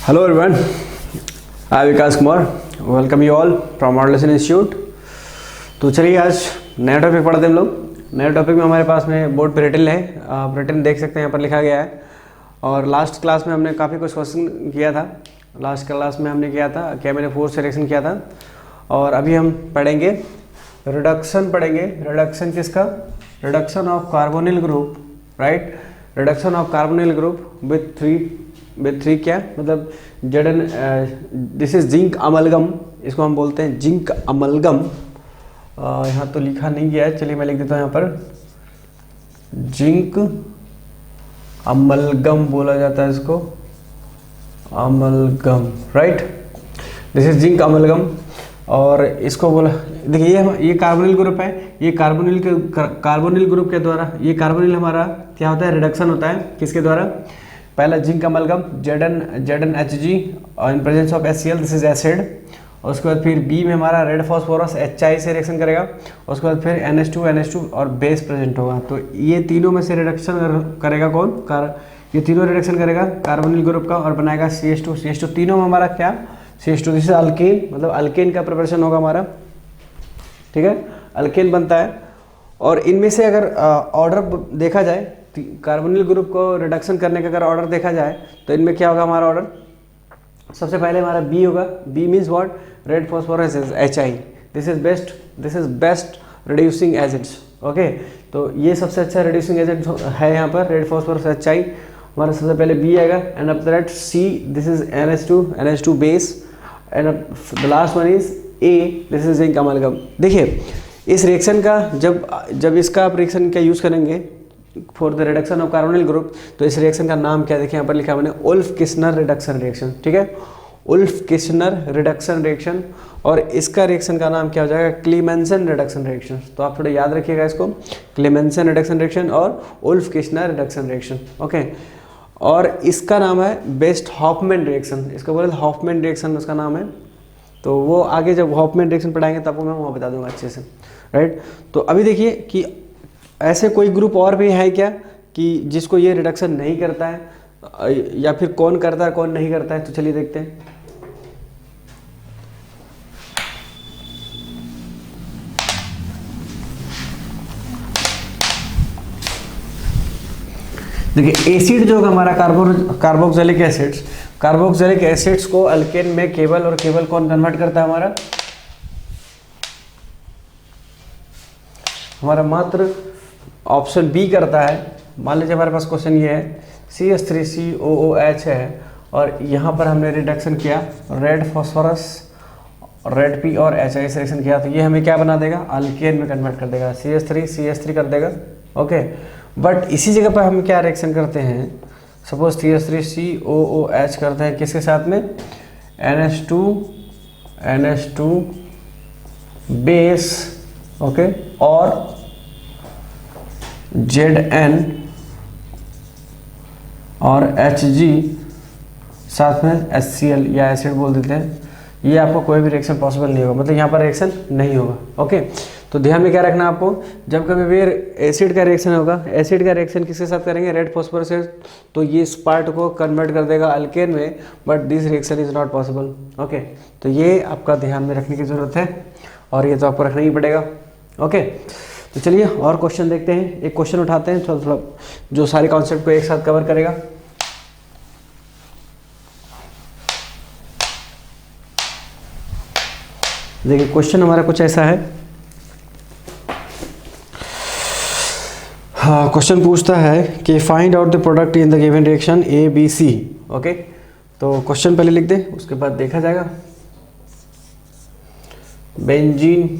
Hello everyone, I am Vikas Kumar, welcome you all from modulation institute. तो चलिए आज नया टॉपिक पढ़ते हैं हम लोग। नए टॉपिक में हमारे पास में बोर्ड पे रिटन है, आप रिटन देख सकते हैं, यहाँ पर लिखा गया है। और लास्ट क्लास में हमने काफ़ी कुछ क्वेश्चन किया था। लास्ट क्लास में हमने किया था क्या, मैंने फोर्स सिलेक्शन किया था। और अभी हम पढ़ेंगे रिडक्शन, पढ़ेंगे रिडक्शन किसका, reduction of carbonyl group, right. Reduction of carbonyl group with three क्या मतलब जडन, दिस इज जिंक अमलगम, इसको हम बोलते हैं जिंक अमलगम। यहाँ तो लिखा नहीं गया है, चलिए मैं लिख देता हूँ यहाँ पर जिंक अमलगम बोला जाता है इसको, amalgam, right. This is zinc amalgam. और इसको बोला, देखिए ये कार्बोनिल ग्रुप है, ये कार्बोनिल ग्रुप के द्वारा, ये कार्बोनिल हमारा क्या होता है, रिडक्शन होता है किसके द्वारा। पहला जिंक अमलगम ZnHg और in presence of HCl, this is acid. और उसके बाद फिर बी में हमारा रेड फॉस्फोरस HI से रिएक्शन करेगा। उसके बाद फिर NH2 और बेस प्रेजेंट होगा। तो ये तीनों में से रिडक्शन करेगा कौन, ये तीनों रिडक्शन करेगा कार्बोनिल ग्रुप का और बनाएगा CH2। तीनों में हमारा क्या, CH2, दिस इज अल्केन, मतलब अल्केन का प्रिपरेशन होगा हमारा, ठीक है, अल्केन बनता है। और इनमें से अगर ऑर्डर देखा जाए, कार्बोनिल ग्रुप को रिडक्शन करने का अगर ऑर्डर देखा जाए तो इनमें क्या होगा हमारा ऑर्डर, सबसे पहले हमारा बी होगा। B means what, red phosphorus HI, this is best reducing agents, okay. तो ये सबसे अच्छा रिड्यूसिंग एजेंट है यहाँ पर, रेड फॉस्फोरस HI हमारा सबसे पहले बी आएगा। And after that C, this is NH2 base. And the last one is A, this is zinc amalgam. देखिए इस रिएक्शन का जब इसका आप रिएक्शन का यूज़ करेंगे for the reduction of carbonyl group, तो इस रिएक्शन का नाम क्या, देखिए यहाँ पर लिखा है मैंने, उल्फ-किस्नर रिडक्शन रिएक्शन, ठीक है, उल्फ-किस्नर रिडक्शन रिएक्शन। और इसका रिएक्शन का नाम क्या हो जाएगा, क्लीमेंसन रिडक्शन रिएक्शन। तो आप थोड़ा याद रखिएगा इसको, क्लीमेंसन रिडक्शन रिएक्शन और उल्फ-किस्नर रिडक्शन रिएक्शन, ओके। और इसका नाम है बेस्ट हॉफमैन रिएक्शन, इसको बोले हॉफमैन रिएक्शन उसका नाम है। तो वो आगे जब हॉफमैन रिएक्शन पढ़ाएंगे तब मैं वहाँ बता दूंगा अच्छे से, राइट। तो अभी देखिए कि ऐसे कोई ग्रुप और भी है क्या कि जिसको ये रिडक्शन नहीं करता है, या फिर कौन करता है कौन नहीं करता है, तो चलिए देखते हैं। देखिए एसिड जो हमारा कार्बोक्सिलिक एसिड्स को अल्केन में केवल और केवल कौन कन्वर्ट करता है, हमारा मात्र ऑप्शन बी करता है। मान लीजिए हमारे पास क्वेश्चन ये है, CH3COOH है और यहाँ पर हमने रिडक्शन किया रेड फॉस्फोरस, रेड P और HI से रिएक्शन किया, तो ये हमें क्या बना देगा, अल्केन में कन्वर्ट कर देगा, CH3 कर देगा, ओके। बट इसी जगह पर हम क्या रिएक्शन करते हैं, सपोज CH3COOH करते हैं किसके साथ में, NH2 बेस, ओके, और Zn और Hg साथ में HCl या एसिड बोल देते हैं। ये आपको कोई भी रिएक्शन पॉसिबल नहीं होगा, मतलब यहाँ पर रिएक्शन नहीं होगा, ओके। तो ध्यान में क्या रखना आपको, जब कभी भी एसिड का रिएक्शन होगा, एसिड का रिएक्शन किसके साथ करेंगे, रेड फॉस्फोरस से, तो ये इस पार्ट को कन्वर्ट कर देगा अल्केन में, but this reaction is not possible, okay. तो ये आपका ध्यान में रखने की ज़रूरत है और ये तो आपको रखना ही पड़ेगा, ओके। तो चलिए और क्वेश्चन देखते हैं, एक क्वेश्चन उठाते हैं थोड़ा जो सारे कॉन्सेप्ट को एक साथ कवर करेगा। देखिए क्वेश्चन हमारा कुछ ऐसा है, हाँ, क्वेश्चन पूछता है कि find out the product in the given reaction ABC, okay. तो क्वेश्चन पहले लिख दे, उसके बाद देखा जाएगा। बेंजीन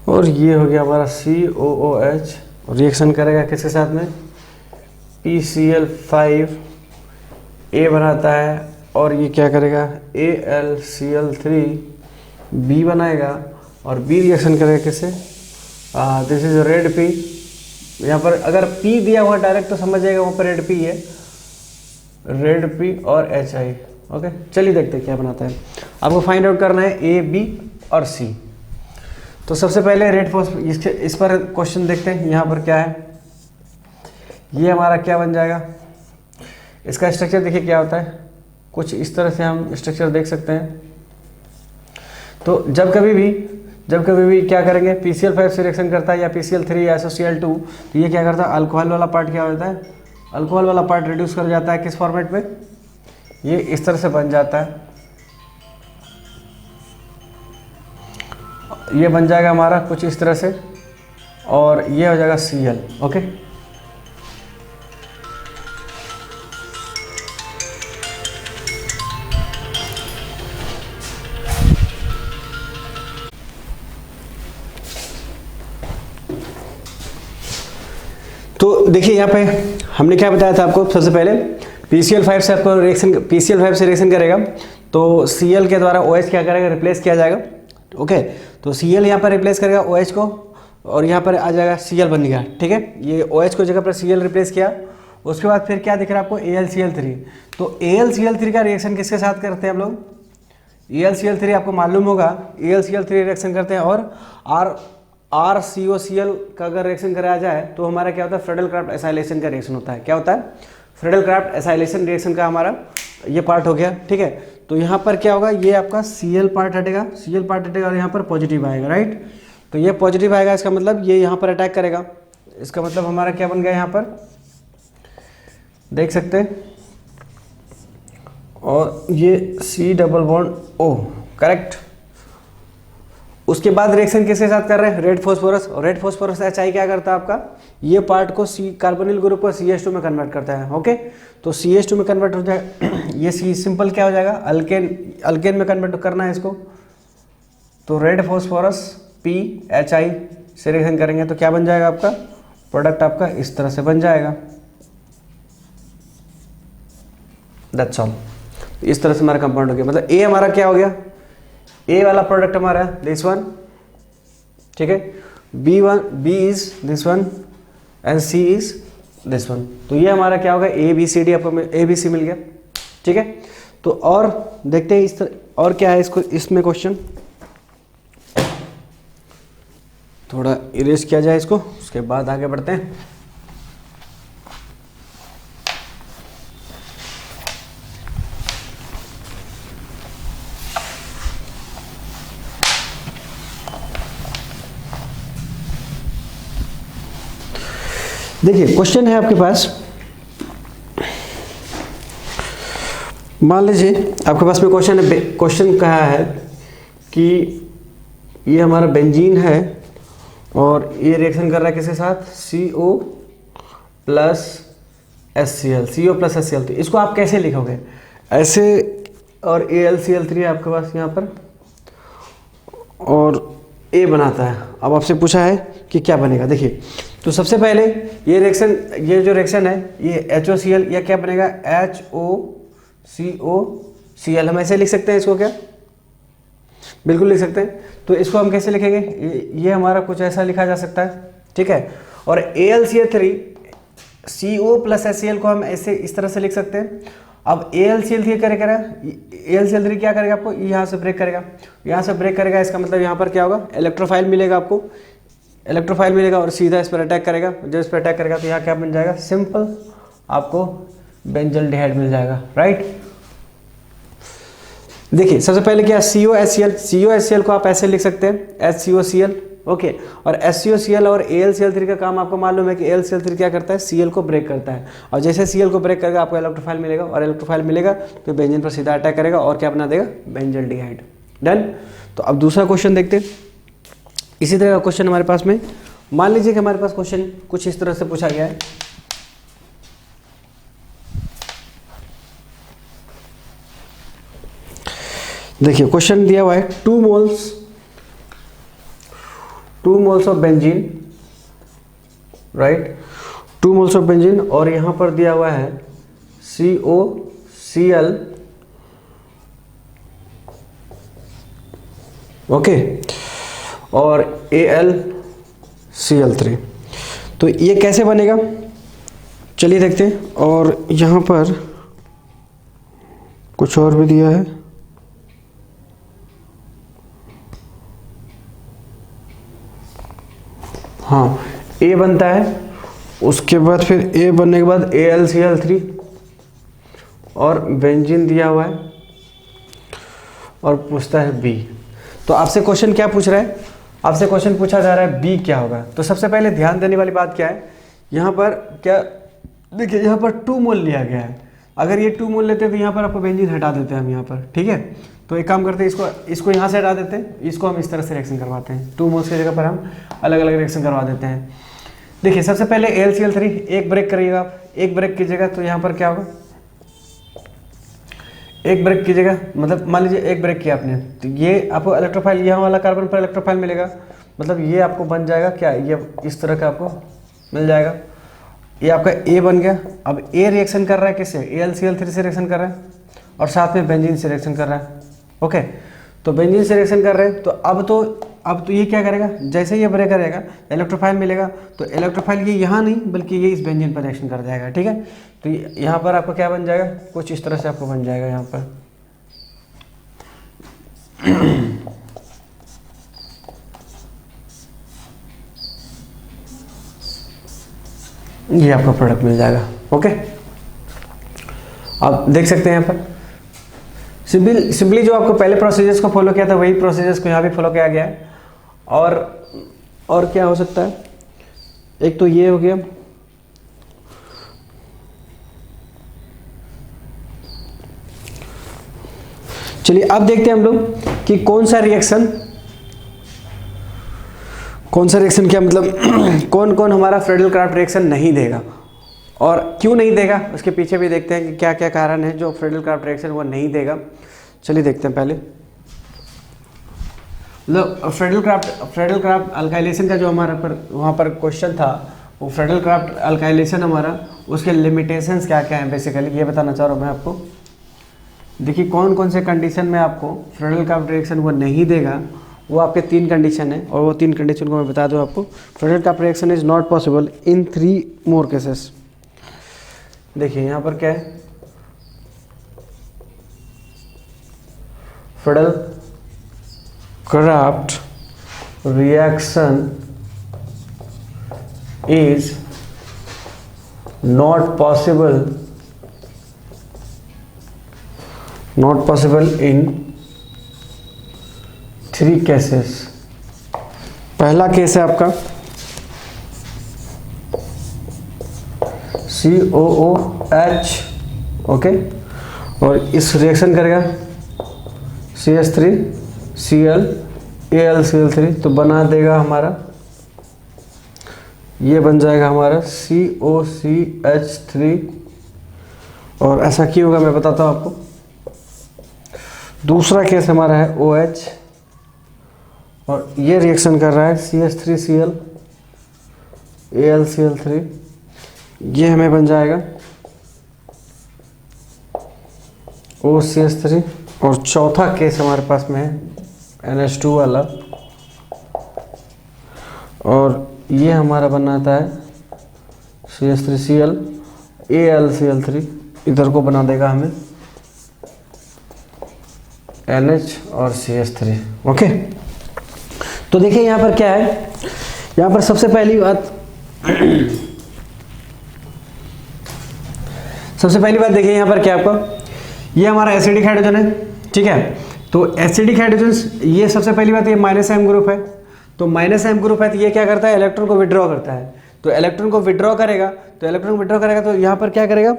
और ये हो गया हमारा COOH, रिएक्शन करेगा किसके साथ में, PCl5 A बनाता है, और ये क्या करेगा, AlCl3 B बनाएगा, और B रिएक्शन करेगा किससे, दिस इज रेड P। यहाँ पर अगर P दिया हुआ डायरेक्ट तो समझ जाएगा वहाँ पर रेड P है, रेड P और HI, ओके। चलिए देखते हैं क्या बनाता है, आपको फाइंड आउट करना है A, B और C। तो सबसे पहले रेड फॉस्फोरस, इस पर क्वेश्चन देखते हैं, यहाँ पर क्या है, ये हमारा क्या बन जाएगा, इसका स्ट्रक्चर देखिए क्या होता है, कुछ इस तरह से हम स्ट्रक्चर देख सकते हैं। तो जब कभी भी क्या करेंगे, PCl5 से रिएक्शन करता है या PCl3 या SOCl2, तो ये क्या करता है, अल्कोहल वाला पार्ट क्या होता है, अल्कोहल वाला पार्ट रिड्यूस कर जाता है किस फॉर्मेट में, ये इस तरह से बन जाता है। ये बन जाएगा हमारा कुछ इस तरह से, और ये हो जाएगा Cl। ओके, तो देखिए यहाँ पे हमने क्या बताया था आपको, सबसे पहले PCl5 से आपको रिएक्शन, PCl5 से रिएक्शन करेगा तो Cl के द्वारा OH क्या करेगा, रिप्लेस किया जाएगा। ओके, तो Cl यहाँ पर रिप्लेस करेगा OH को, और यहाँ पर आ जाएगा Cl बन गया। ठीक है, ये OH को जगह पर Cl रिप्लेस किया। उसके बाद फिर क्या दिख रहा है आपको, AlCl3। तो AlCl3 का रिएक्शन किसके साथ करते हैं हम लोग, AlCl3 आपको मालूम होगा, AlCl3 रिएक्शन करते हैं, और RCOCl का अगर रिएक्शन कराया जाए तो हमारा क्या होता है, फ्रेडल क्राफ्ट एसाइलेशन का रिएक्शन होता है। क्या होता है, फ्रेडल क्राफ्ट एसाइलेशन रिएक्शन का हमारा ये पार्ट हो गया। ठीक है, तो यहाँ पर क्या होगा, ये आपका Cl पार्ट हटेगा, Cl पार्ट हटेगा और यहाँ पर पॉजिटिव आएगा। राइट, तो ये पॉजिटिव आएगा, इसका मतलब ये यहाँ पर अटैक करेगा। इसका मतलब हमारा क्या बन गया, यहाँ पर देख सकते हैं, और ये C double bond O, correct. उसके बाद रिएक्शन किसके साथ कर रहे हैं, रेड फॉस्फोरस। और रेड फॉस्फोरस HI क्या करता है आपका, ये पार्ट को कार्बोनिल ग्रुप को CH2 में कन्वर्ट करता है। ओके, तो CH2 में कन्वर्ट हो जाएगा, ये C सिंपल क्या हो जाएगा, अल्केन में कन्वर्ट करना है इसको। तो रेड फॉस्फोरस PHI से रिएक्शन करेंगे तो क्या बन जाएगा, आपका प्रोडक्ट आपका इस तरह से बन जाएगा। That's all. इस तरह से हमारा कंपाउंड हो गया, मतलब A हमारा क्या हो गया, A वाला प्रोडक्ट हमारा दिस वन। ठीक है, B is this one and C is this one. तो ये हमारा क्या होगा, ABCD आपको ABC मिल गया। ठीक है, तो और देखते हैं इस तरह और क्या है इसको, इसमें क्वेश्चन थोड़ा इरेज किया जाए इसको, उसके बाद आगे बढ़ते हैं। देखिए क्वेश्चन है आपके पास, मान लीजिए आपके पास में क्वेश्चन है, क्वेश्चन कहा है कि ये हमारा बेंजीन है और ये रिएक्शन कर रहा है किसके साथ, CO प्लस HCl। तो इसको आप कैसे लिखोगे, ऐसे, और AlCl3 आपके पास यहाँ पर, और A बनाता है। अब आपसे पूछा है कि क्या बनेगा। देखिए, तो सबसे पहले ये रिएक्शन, ये जो रिएक्शन है ये HOCl, या क्या बनेगा, HOCOCl। हम ऐसे लिख सकते हैं इसको, क्या बिल्कुल लिख सकते हैं। तो इसको हम कैसे लिखेंगे, ये हमारा कुछ ऐसा लिखा जा सकता है। ठीक है, और AlCl3 CO प्लस HCl को हम ऐसे इस तरह से लिख सकते हैं। अब AlCl3 करेगा, AlCl3 क्या करेगा, आपको यहाँ से ब्रेक करेगा, यहाँ से ब्रेक करेगा। इसका मतलब यहाँ पर क्या होगा, इलेक्ट्रोफाइल मिलेगा आपको, इलेक्ट्रोफाइल मिलेगा और सीधा इस पर अटैक करेगा। जब इस पर अटैक करेगा तो यहाँ क्या बन जाएगा, सिंपल आपको बेंजल्डिहाइड मिल जाएगा। राइट, देखिए सबसे पहले क्या, COHCl को आप ऐसे लिख सकते हैं, HCOCl। ओके, और HCOCl और AlCl3 का काम आपको मालूम है कि AlCl3 क्या करता है, Cl को ब्रेक करता है, और जैसे Cl को ब्रेक करेगा आपको इलेक्ट्रोफाइल मिलेगा, और इलेक्ट्रोफाइल मिलेगा तो बेंजीन पर सीधा अटैक करेगा और क्या बना देगा, बेंजल्डिहाइड। डन। तो अब दूसरा क्वेश्चन देखते हैं। इसी तरह का क्वेश्चन हमारे पास में, मान लीजिए कि हमारे पास क्वेश्चन कुछ इस तरह से पूछा गया है। देखिए क्वेश्चन दिया हुआ है 2 moles of benzene, right, 2 moles of benzene, और यहाँ पर दिया हुआ है COCl। ओके, और AlCl3। तो ये कैसे बनेगा, चलिए देखते हैं। और यहाँ पर कुछ और भी दिया है, हाँ, A बनता है, उसके बाद फिर A बनने के बाद AlCl3, और बेंजीन दिया हुआ है और पूछता है बी। तो आपसे क्वेश्चन क्या पूछ रहा है, आपसे क्वेश्चन पूछा जा रहा है बी क्या होगा। तो सबसे पहले ध्यान देने वाली बात क्या है, यहाँ पर क्या देखिए, यहाँ पर 2 मोल लिया गया है। अगर ये 2 मोल लेते हैं तो यहाँ पर आपको बेंजीन हटा देते हैं हम यहाँ पर, ठीक है। तो एक काम करते हैं, इसको यहाँ से हटा देते हैं, इसको हम इस तरह से रिएक्शन करवाते हैं। 2 मोल्स की जगह पर हम अलग अलग रिएक्शन करवा देते हैं। देखिए सबसे पहले AlCl3 एक ब्रेक करिएगा आप, एक ब्रेक कीजिएगा तो यहाँ पर क्या होगा, एक ब्रेक कीजिएगा मतलब मान लीजिए एक ब्रेक किया आपने, तो ये आपको इलेक्ट्रोफाइल यहाँ वाला कार्बन पर इलेक्ट्रोफाइल मिलेगा, मतलब ये आपको बन जाएगा क्या, ये इस तरह का आपको मिल जाएगा। ये आपका A बन गया। अब A रिएक्शन कर रहा है किससे, AlCl3 से रिएक्शन कर रहा है और साथ में बेंजीन से रिएक्शन कर रहा है। ओके, तो बेंजीन से रिएक्शन कर रहे हैं तो अब तो ये क्या करेगा, जैसे ये ब्रेक करेगा इलेक्ट्रोफाइल मिलेगा, तो इलेक्ट्रोफाइल ये यहाँ नहीं बल्कि ये इस बेंजीन पर रिएक्शन कर जाएगा, ठीक है। तो यहाँ पर आपको क्या बन जाएगा, कुछ इस तरह से आपको बन जाएगा यहाँ पर। ये आपका प्रोडक्ट मिल जाएगा। ओके, आप देख सकते हैं यहाँ पर सिंपली जो आपको पहले प्रोसीजर्स को फॉलो किया था वही प्रोसीजर्स को यहाँ भी फॉलो किया गया है। और क्या हो सकता है, एक तो ये हो गया, चलिए अब देखते हैं हम लोग कि कौन सा रिएक्शन क्या मतलब कौन कौन हमारा फ्रेडल क्राफ्ट रिएक्शन नहीं देगा और क्यों नहीं देगा, उसके पीछे भी देखते हैं कि क्या क्या कारण है जो फ्रेडल क्राफ्ट रिएक्शन वो नहीं देगा। चलिए देखते हैं पहले फ्रेडल क्राफ्ट अल्काइलेशन का जो हमारा वहाँ पर क्वेश्चन था, वो फ्रेडल क्राफ्ट अल्काइलेशन हमारा उसके लिमिटेशंस क्या क्या हैं बेसिकली ये बताना चाह रहा हूँ मैं आपको। देखिए कौन कौन से कंडीशन में आपको फ्रेडल क्राफ्ट रिएक्शन वो नहीं देगा, वो आपके 3 कंडीशन है और वो 3 कंडीशन को मैं बता दूँ आपको। Friedel craft reaction is not possible in 3 more cases. देखिए यहाँ पर क्या है, Friedel craft reaction is not possible in 3 cases। पहला केस है आपका COOH, ओके, और इस रिएक्शन करेगा CH3Cl AlCl3, तो बना देगा हमारा, ये बन जाएगा हमारा COCH3। और ऐसा क्यों होगा मैं बताता हूँ आपको। दूसरा केस हमारा है OH और ये रिएक्शन कर रहा है CH3Cl AlCl3, ये हमें बन जाएगा OCH3। और चौथा केस हमारे पास में है NH2 वाला, और ये हमारा बनाता है CH3Cl AlCl3, इधर को बना देगा हमें NH और CH3। ओके, तो देखिए यहाँ पर क्या है, यहाँ पर सबसे पहली बात देखिए यहाँ पर क्या आपका, ये हमारा एसिडिक हाइड्रोजन है, ठीक है। तो एसिडिक हाइड्रोजन ये सबसे पहली बात, ये -M ग्रुप है, तो -M ग्रुप है तो ये क्या करता है, इलेक्ट्रॉन को विड्रॉ करता है। तो इलेक्ट्रॉन को विड्रॉ करेगा तो यहाँ पर क्या करेगा,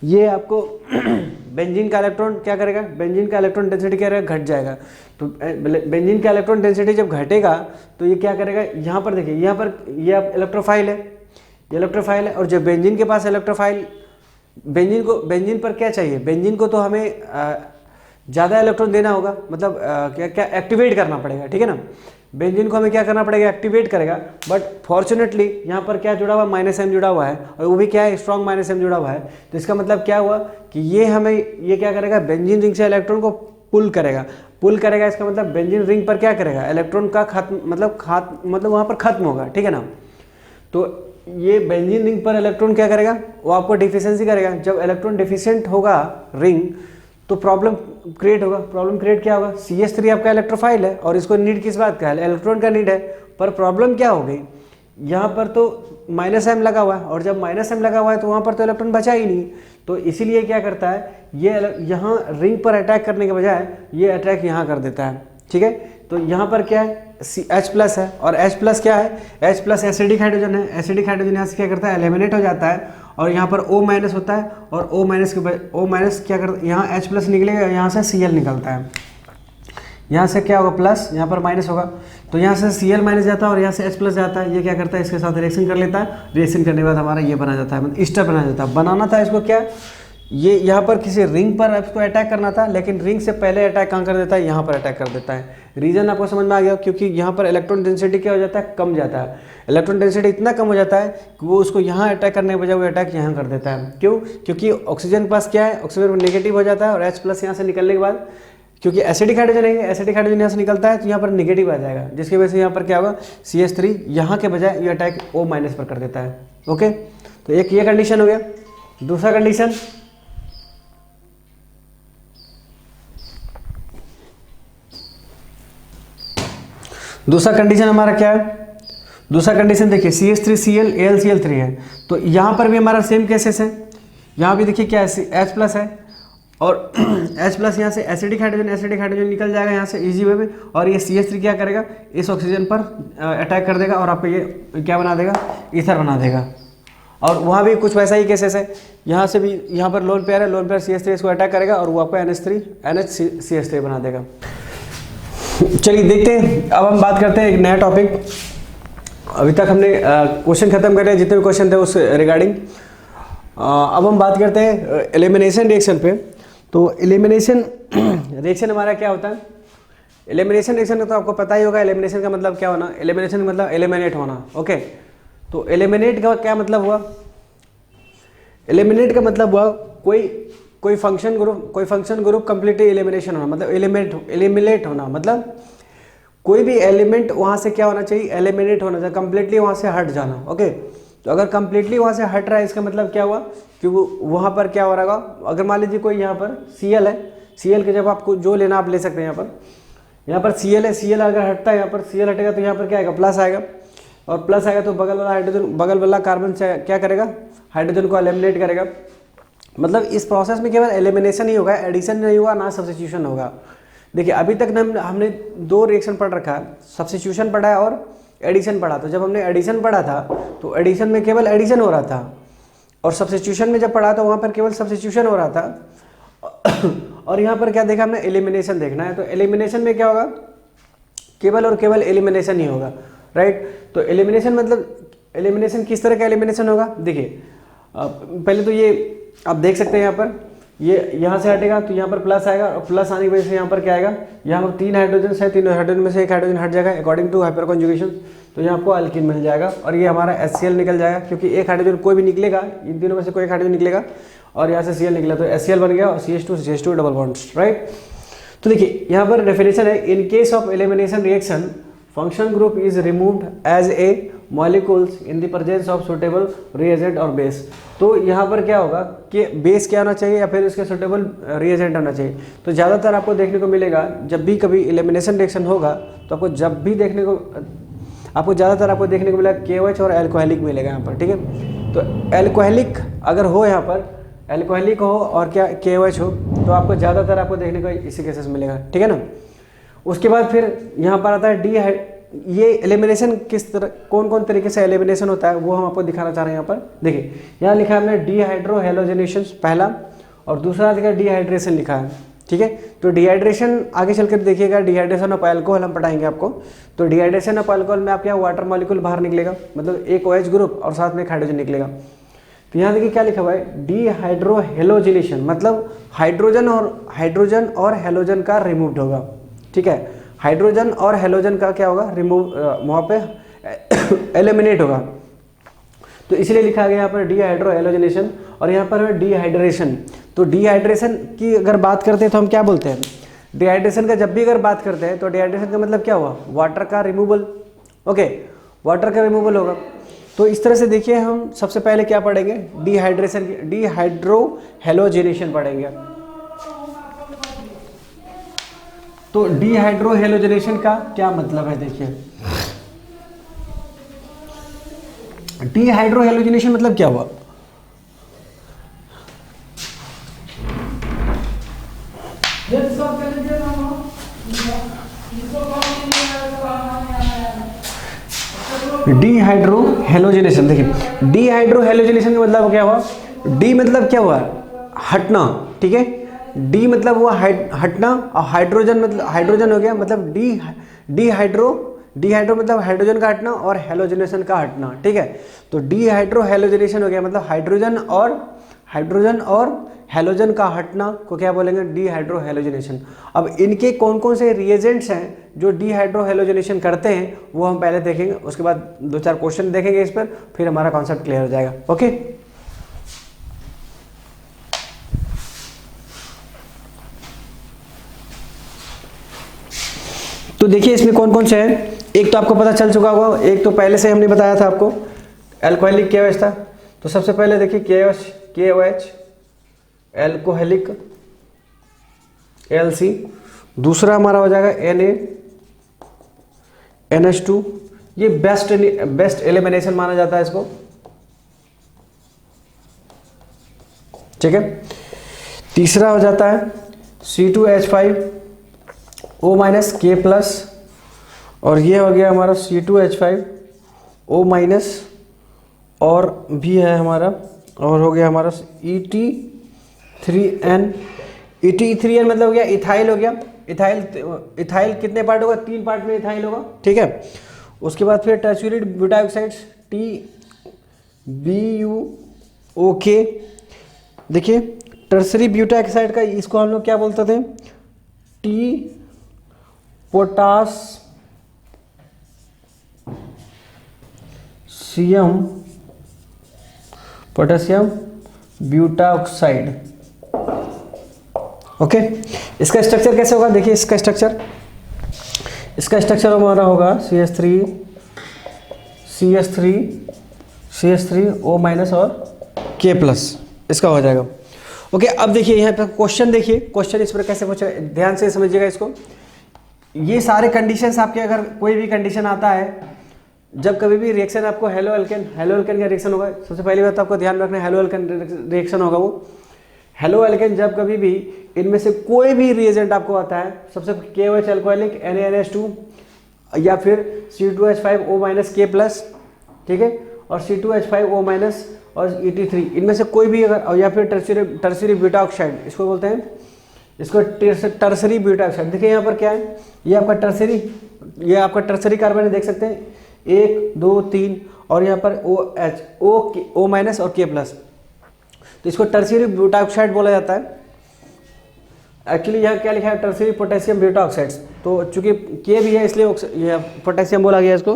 ये आपको बेंजीन का इलेक्ट्रॉन क्या करेगा, बेंजीन का इलेक्ट्रॉन डेंसिटी क्या रहेगा, घट जाएगा। तो बेंजीन का इलेक्ट्रॉन डेंसिटी जब घटेगा तो ये क्या करेगा, यहाँ पर देखिए, यहाँ पर ये आप इलेक्ट्रोफाइल है, और जब बेंजीन के पास इलेक्ट्रोफाइल, बेंजीन पर क्या चाहिए, बेंजीन को तो हमें ज़्यादा इलेक्ट्रॉन देना होगा, मतलब क्या एक्टिवेट करना पड़ेगा, ठीक है ना। बेंजीन को हमें क्या करना पड़ेगा, एक्टिवेट करेगा। बट फॉर्चुनेटली यहाँ पर क्या जुड़ा हुआ, -M जुड़ा हुआ है, और वो भी क्या है, स्ट्रॉन्ग -M जुड़ा हुआ है। तो इसका मतलब क्या हुआ कि ये क्या करेगा, बेंजीन रिंग से इलेक्ट्रॉन को पुल करेगा। इसका मतलब बेंजीन रिंग पर क्या करेगा, इलेक्ट्रॉन का मतलब वहाँ पर खत्म होगा, ठीक है ना। तो ये बेंजीन रिंग पर इलेक्ट्रॉन क्या करेगा, वो आपको डिफिशियंसी करेगा। जब इलेक्ट्रॉन डिफिशिएंट होगा रिंग तो प्रॉब्लम क्रिएट होगा। प्रॉब्लम क्रिएट क्या होगा, CH3 आपका इलेक्ट्रोफाइल है और इसको नीड किस बात का है, इलेक्ट्रॉन का नीड है। पर प्रॉब्लम क्या हो गई, यहाँ पर तो -M लगा हुआ है, और जब -M लगा हुआ है तो वहाँ पर तो इलेक्ट्रॉन बचा ही नहीं। तो इसीलिए क्या करता है, ये यहाँ रिंग पर अटैक करने के बजाय ये अटैक यहाँ कर देता है। ठीक है, तो यहाँ पर क्या है, H+ है, और H+ क्या है, H+ एसिडिक हाइड्रोजन है। एसिडिक हाइड्रोजन यहाँ से क्या करता है, एलिमिनेट हो जाता है, और यहाँ पर O- होता है, और O- क्या करता है, यहाँ H+ निकलेगा, यहाँ से Cl निकलता है, यहाँ से क्या होगा प्लस, यहाँ पर माइनस होगा, तो यहाँ से Cl माइनस जाता है और यहाँ से H+ जाता है। ये क्या करता है, इसके साथ रिएक्शन कर लेता है, रिएक्शन करने के बाद हमारा ये बना जाता है, मतलब ईस्टर बना जाता है। बनाना था इसको क्या, ये यहाँ पर किसी रिंग पर आपको अटैक करना था, लेकिन रिंग से पहले अटैक कहाँ कर देता है, यहाँ पर अटैक कर देता है। रीज़न आपको समझ में आ गया, क्योंकि यहाँ पर इलेक्ट्रॉन डेंसिटी क्या हो जाता है, कम जाता है। इलेक्ट्रॉन डेंसिटी इतना कम हो जाता है कि वो उसको यहाँ अटैक करने के बजाय वो अटैक यहाँ कर देता है। क्यों, क्योंकि ऑक्सीजन के पास क्या है, ऑक्सीजन नेगेटिव हो जाता है, और H+ यहाँ से निकलने के बाद, क्योंकि एसिडिक हाइड्रोजन है, एसिडिक हाइड्रोजन यहाँ से निकलता है, तो यहाँ पर नेगेटिव आ जाएगा, जिसकी वजह से यहाँ पर क्या होगा, CH3 यहाँ के बजाय ये अटैक O- पर कर देता है। ओके, तो एक ये कंडीशन हो गया। दूसरा कंडीशन, हमारा क्या है, दूसरा कंडीशन देखिए, CH3Cl AlCl3 है, तो यहाँ पर भी हमारा सेम केसेस है। यहाँ भी देखिए क्या है, H+ है, और H+ यहाँ से एसिडिक हाइड्रोजन निकल जाएगा यहाँ से इजी वे में, और ये CH3 क्या करेगा, इस ऑक्सीजन पर अटैक कर देगा, और आपको ये क्या बना देगा, ईथर बना देगा। और वहाँ भी कुछ वैसा ही केसेस है, यहाँ से भी, यहाँ पर लोन पेयर है, लोन पेयर CH3 इसको अटैक करेगा, और वो आपको NHCH3 बना देगा। चलिए देखते हैं, अब हम बात करते हैं एक नया टॉपिक। अभी तक हमने क्वेश्चन खत्म कर रहे जितने भी क्वेश्चन थे उस रिगार्डिंग। अब हम बात करते हैं एलिमिनेशन रिएक्शन पे। तो एलिमिनेशन रिएक्शन हमारा क्या होता है, एलिमिनेशन रिएक्शन का तो आपको पता ही होगा, एलिमिनेशन का मतलब क्या होना, एलिमिनेशन का मतलब एलिमिनेट होना। ओके, तो एलिमिनेट का क्या मतलब हुआ, एलिमिनेट का मतलब हुआ कोई फंक्शन ग्रुप कंप्लीटली एलिमिनेशन होना, मतलब एलिमिनेट होना, मतलब कोई भी एलिमेंट वहाँ से क्या होना चाहिए, एलिमिनेट होना चाहिए, कंप्लीटली वहाँ से हट जाना। ओके, तो अगर कंप्लीटली वहाँ से हट रहा है, इसका मतलब क्या हुआ कि वो वहाँ पर क्या हो रहा होगा, अगर मान लीजिए कोई यहाँ पर Cl है, Cl के जब आपको जो लेना आप ले सकते हैं, यहाँ पर Cl है, Cl अगर हटता है, यहाँ पर Cl हटेगा तो यहाँ पर क्या आएगा, प्लस आएगा, और प्लस आएगा तो बगल वाला कार्बन क्या करेगा, हाइड्रोजन को एलिमिनेट करेगा। मतलब इस प्रोसेस में केवल एलिमिनेशन ही होगा, एडिशन नहीं होगा, ना सब्स्टिट्यूशन होगा। देखिए अभी तक हमने दो रिएक्शन पढ़ रखा है, सब्स्टिट्यूशन पढ़ा है और एडिशन पढ़ा। तो जब हमने एडिशन पढ़ा था तो एडिशन में केवल एडिशन हो रहा था, और सब्स्टिट्यूशन में जब पढ़ा तो वहाँ पर केवल सब्स्टिट्यूशन हो रहा था। और यहाँ पर क्या देखा हमने, एलिमिनेशन देखना है। तो एलिमिनेशन में क्या होगा, केवल और केवल एलिमिनेशन ही होगा, राइट। तो एलिमिनेशन मतलब एलिमिनेशन किस तरह का एलिमिनेशन होगा, देखिए पहले तो ये आप देख सकते हैं, यहाँ पर ये यहाँ से हटेगा तो यहाँ पर प्लस आएगा, और प्लस आने की वजह से यहाँ पर क्या आएगा, यहाँ पर 3 हाइड्रोजन है, 3 हाइड्रोजन में से एक हाइड्रोजन हट जाएगा अकॉर्डिंग टू हाइपर कॉन्जुगेशन, तो यहाँ आपको अल्कीन मिल जाएगा, और ये हमारा HCl निकल जाएगा, क्योंकि एक हाइड्रोजन कोई भी निकलेगा, इन तीनों में से कोई एक हाइड्रोजन निकलेगा, और यहाँ से Cl निकला तो HCl बन गया, और CH2 डबल बॉन्ड्स, राइट। तो देखिए यहाँ पर डेफिनेशन है, in case of elimination reaction function group is removed as a molecules in the presence of suitable reagent और बेस। तो यहाँ पर क्या होगा कि बेस क्या होना चाहिए या फिर उसके सुटेबल रिएजेंट होना चाहिए। तो ज़्यादातर आपको देखने को मिलेगा, जब भी कभी एलिमिनेशन रिएक्शन होगा तो आपको ज़्यादातर आपको देखने को मिलेगा KOH और एल्कोहलिक मिलेगा यहाँ पर, ठीक है। तो एल्कोहलिक अगर हो, यहाँ पर एल्कोहलिक हो और क्या KOH हो, तो आपको ज़्यादातर आपको देखने को इसी केसेस मिलेगा, ठीक है ना। उसके बाद फिर यहाँ पर आता है ये एलिमिनेशन किस तरह, कौन कौन तरीके से एलिमिनेशन होता है वो हम आपको दिखाना चाह रहे हैं। यहाँ पर देखिए, यहाँ लिखा है हमने डिहाइड्रो हेलोजिनेशन पहला, और दूसरा लिखा डिहाइड्रेशन लिखा है, ठीक है। तो डिहाइड्रेशन आगे चलकर देखिएगा, डिहाइड्रेशन ऑफ अल्कोहल हम पढ़ाएंगे आपको। तो डिहाइड्रेशन ऑफ अल्कोहल में आपके यहाँ वाटर मॉलिक्यूल बाहर निकलेगा, मतलब एक OH ग्रुप और साथ में एक हाइड्रोजन निकलेगा। तो यहाँ देखिए क्या लिखा हुआ है, डिहाइड्रो हेलोजिनेशन, मतलब हाइड्रोजन और हेलोजन का रिमूव्ड होगा, ठीक है। हाइड्रोजन और हेलोजन का क्या होगा, रिमूव, वहाँ पे एलिमिनेट होगा। तो इसलिए लिखा गया यहाँ पर डिहाइड्रो हेलोजिनेशन, और यहाँ पर है डिहाइड्रेशन। तो डिहाइड्रेशन की अगर बात करते हैं तो हम क्या बोलते हैं, डिहाइड्रेशन का जब भी अगर बात करते हैं तो डिहाइड्रेशन का मतलब क्या हुआ, वाटर का रिमूवल, ओके, वाटर का रिमूवल होगा। तो इस तरह से देखिए, हम सबसे पहले क्या पढ़ेंगे, डिहाइड्रेशन, डिहाइड्रो हेलोजिनेशन पढ़ेंगे। तो डिहाइड्रो हेलोजिनेशन का क्या मतलब है, देखिए डिहाइड्रो हेलोजिनेशन मतलब क्या हुआ, डीहाइड्रो हेलोजिनेशन। देखिए डीहाइड्रो हेलोजिनेशन का मतलब क्या हुआ, डी मतलब क्या हुआ, हटना, ठीक है। डी मतलब हुआ हटना, और हाइड्रोजन मतलब हाइड्रोजन हो गया, मतलब डीहाइड्रो मतलब हाइड्रोजन का हटना और हेलोजिनेशन का हटना, ठीक है। तो डीहाइड्रो हेलोजिनेशन हो गया, मतलब हाइड्रोजन और हेलोजन का हटना को क्या बोलेंगे, डीहाइड्रो हेलोजिनेशन। अब इनके कौन कौन से रिएजेंट्स हैं जो डीहाइड्रो हेलोजिनेशन करते हैं वो हम पहले देखेंगे, उसके बाद 2-4 क्वेश्चन देखेंगे इस पर, फिर हमारा कॉन्सेप्ट क्लियर हो जाएगा। ओके, तो देखिए इसमें कौन कौन से हैं। एक तो आपको पता चल चुका होगा, एक तो पहले से हमने बताया था आपको, एल्कोहलिक KOH था। तो सबसे पहले देखिए KOH एल्कोहलिक Al(C), दूसरा हमारा हो जाएगा NaNH2, ये बेस्ट एलिमिनेशन माना जाता है इसको, ठीक है। तीसरा हो जाता है C2H5O- और ये हो गया हमारा C2H5O- और भी है हमारा, और हो गया हमारा ET3N मतलब हो गया इथाइल, हो गया इथाइल कितने पार्ट होगा, 3 पार्ट में इथाइल होगा, ठीक है। उसके बाद फिर टर्शियरी ब्यूटाऑक्साइड्स TBUOK। देखिए टर्शियरी ब्यूटाऑक्साइड का इसको हम लोग क्या बोलते थे, पोटासियम ब्यूटाऑक्साइड। ओके, इसका स्ट्रक्चर कैसे होगा, देखिए इसका स्ट्रक्चर हमारा होगा CH3O- और K+, इसका हो जाएगा। ओके, अब देखिए यहाँ पर क्वेश्चन, देखिए क्वेश्चन इस पर कैसे पूछा, ध्यान से समझिएगा इसको। ये सारे कंडीशंस आपके, अगर कोई भी कंडीशन आता है, जब कभी भी रिएक्शन आपको हेलो एल्केन का रिएक्शन होगा, सबसे पहली बात तो आपको ध्यान रखना है, हेलो एल्केन रिएक्शन होगा वो। हेलो एल्केन जब कभी भी इनमें से कोई भी रिएजेंट आपको आता है, सबसे KOH एल्कोहलिक, NaNH2 या फिर C2H5O- K+, ठीक है, और C2H5O- और ET3, इनमें से कोई भी अगर, या फिर टर्शियरी ब्यूटाऑक्साइड, इसको बोलते हैं, इसको टर्शियरी ब्यूटाऑक्साइड। देखिए यहाँ पर क्या है, ये आपका टर्शियरी कार्बन देख सकते हैं, 1 2 3, और यहाँ पर OH और K+, तो इसको टर्शियरी ब्यूटाऑक्साइड बोला जाता है। एक्चुअली यहाँ क्या लिखा है, टर्शियरी पोटेशियम ब्यूटाऑक्साइड्स, तो चूंकि K भी है इसलिए ये पोटेशियम बोला गया इसको।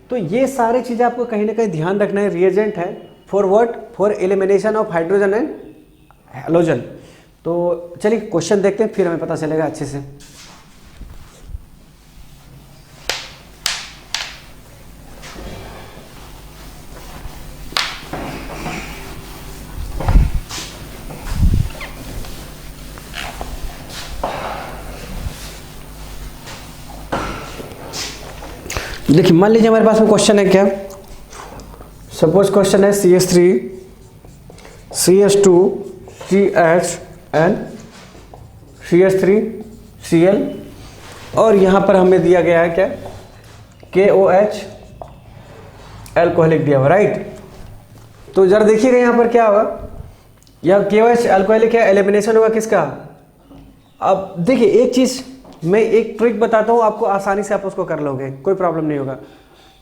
तो ये सारी चीज़ें आपको कहीं ना कहीं ध्यान रखना है, रिएजेंट है for elimination of hydrogen and halogen. तो चलिए क्वेश्चन देखते हैं, फिर हमें पता चलेगा अच्छे से। देखिए मान लीजिए हमारे पास में क्वेश्चन है क्या, सपोज क्वेश्चन है CH3 CH2 CH and CH3 Cl, और यहाँ पर हमें दिया गया है क्या, KOH एल्कोहलिक दिया हुआ, राइट। तो जरा देखिएगा यहाँ पर क्या होगा, यहाँ KOH एल्कोहलिक है, एलिमिनेशन होगा किसका। अब देखिए एक चीज़ मैं एक ट्रिक बताता हूँ आपको, आसानी से आप उसको कर लोगे, कोई प्रॉब्लम नहीं होगा।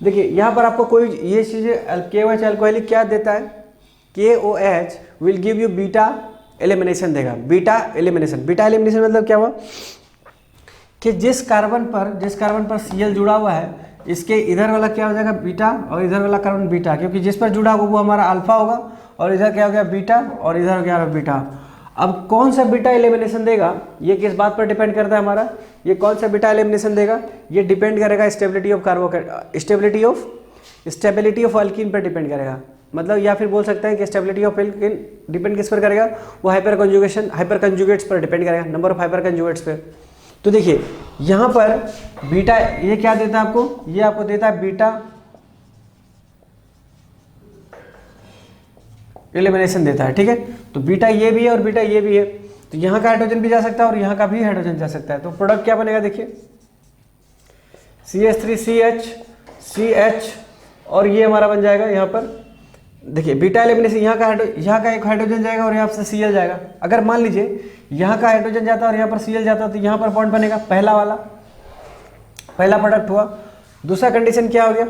देखिए यहाँ पर आपको कोई ये चीज़ें, KOH एल्कोहलिक क्या देता है, KOH will give you beta elimination देगा, बीटा एलिमिनेशन मतलब क्या हुआ कि जिस कार्बन पर Cl जुड़ा हुआ है, इसके इधर वाला क्या हो जाएगा बीटा, और इधर वाला कार्बन बीटा, क्योंकि जिस पर जुड़ा होगा वो हमारा अल्फा होगा, और इधर क्या हो गया बीटा, और इधर हो गया बीटा। अब कौन सा बीटा एलिमिनेशन देगा, ये किस बात पर डिपेंड करता है हमारा, ये कौन सा बीटा एलिमिनेशन देगा, ये डिपेंड करेगा स्टेबिलिटी ऑफ अल्कीन पर डिपेंड करेगा। मतलब या फिर बोल सकते हैं कि स्टेबिलिटी ऑफ अल्कीन डिपेंड किस पर करेगा, वो हाइपर कंजुगेट्स पर डिपेंड करेगा, नंबर ऑफ हाइपर कंजुगेट्स पर। तो देखिए यहाँ पर बीटा ये क्या देता है आपको, ये आपको देता है बीटा एलिमिनेशन देता है, ठीक है। तो बीटा ये भी है और बीटा ये भी है, तो यहाँ का हाइड्रोजन भी जा सकता है और यहाँ का भी हाइड्रोजन जा सकता है। तो प्रोडक्ट क्या बनेगा देखिए, CH3CH CH और ये हमारा बन जाएगा यहाँ पर देखिए बीटा एलिमिनेशन, यहाँ का एक हाइड्रोजन जाएगा और यहाँ से Cl जाएगा। अगर मान लीजिए यहाँ का हाइड्रोजन जाता है और यहाँ पर Cl जाता है तो यहाँ पर बॉन्ड बनेगा, पहला प्रोडक्ट हुआ। दूसरा कंडीशन क्या हो गया,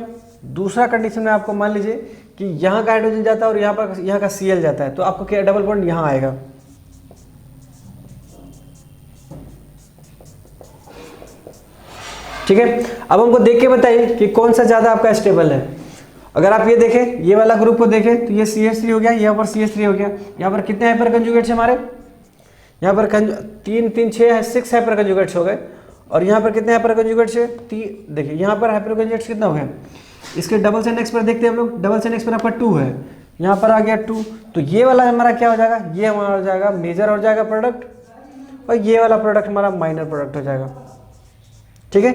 दूसरा कंडीशन में आपको मान लीजिए कि यहाँ का हाइड्रोजन जाता है और यहाँ का Cl जाता है तो आपको क्या डबल बॉन्ड यहाँ आएगा। ठीक है, अब हमको देख के बताइए कि कौन सा ज़्यादा आपका स्टेबल है। अगर आप ये देखें, ये वाला ग्रुप को देखें तो ये CH3 हो गया, यहाँ पर CH3 हो गया। यहाँ पर कितने हाइपर कंजुगेट्स हमारे, यहाँ पर 3 3 6 है, 6 हाइपर कंजुगेट्स हो गए। और यहाँ पर कितने हाइपर कंजुगेट्स है, देखिए यहाँ पर हाइपर कंजुगेट्स कितना हो गया। इसके डबल से नेक्स्ट पर देखते हैं हम लोग, डबल से नेक्स्ट पर आपका 2 है, यहाँ पर आ गया 2। तो ये वाला हमारा क्या हो जाएगा, ये हमारा हो जाएगा मेजर हो जाएगा प्रोडक्ट और ये वाला प्रोडक्ट हमारा माइनर प्रोडक्ट हो जाएगा। ठीक है,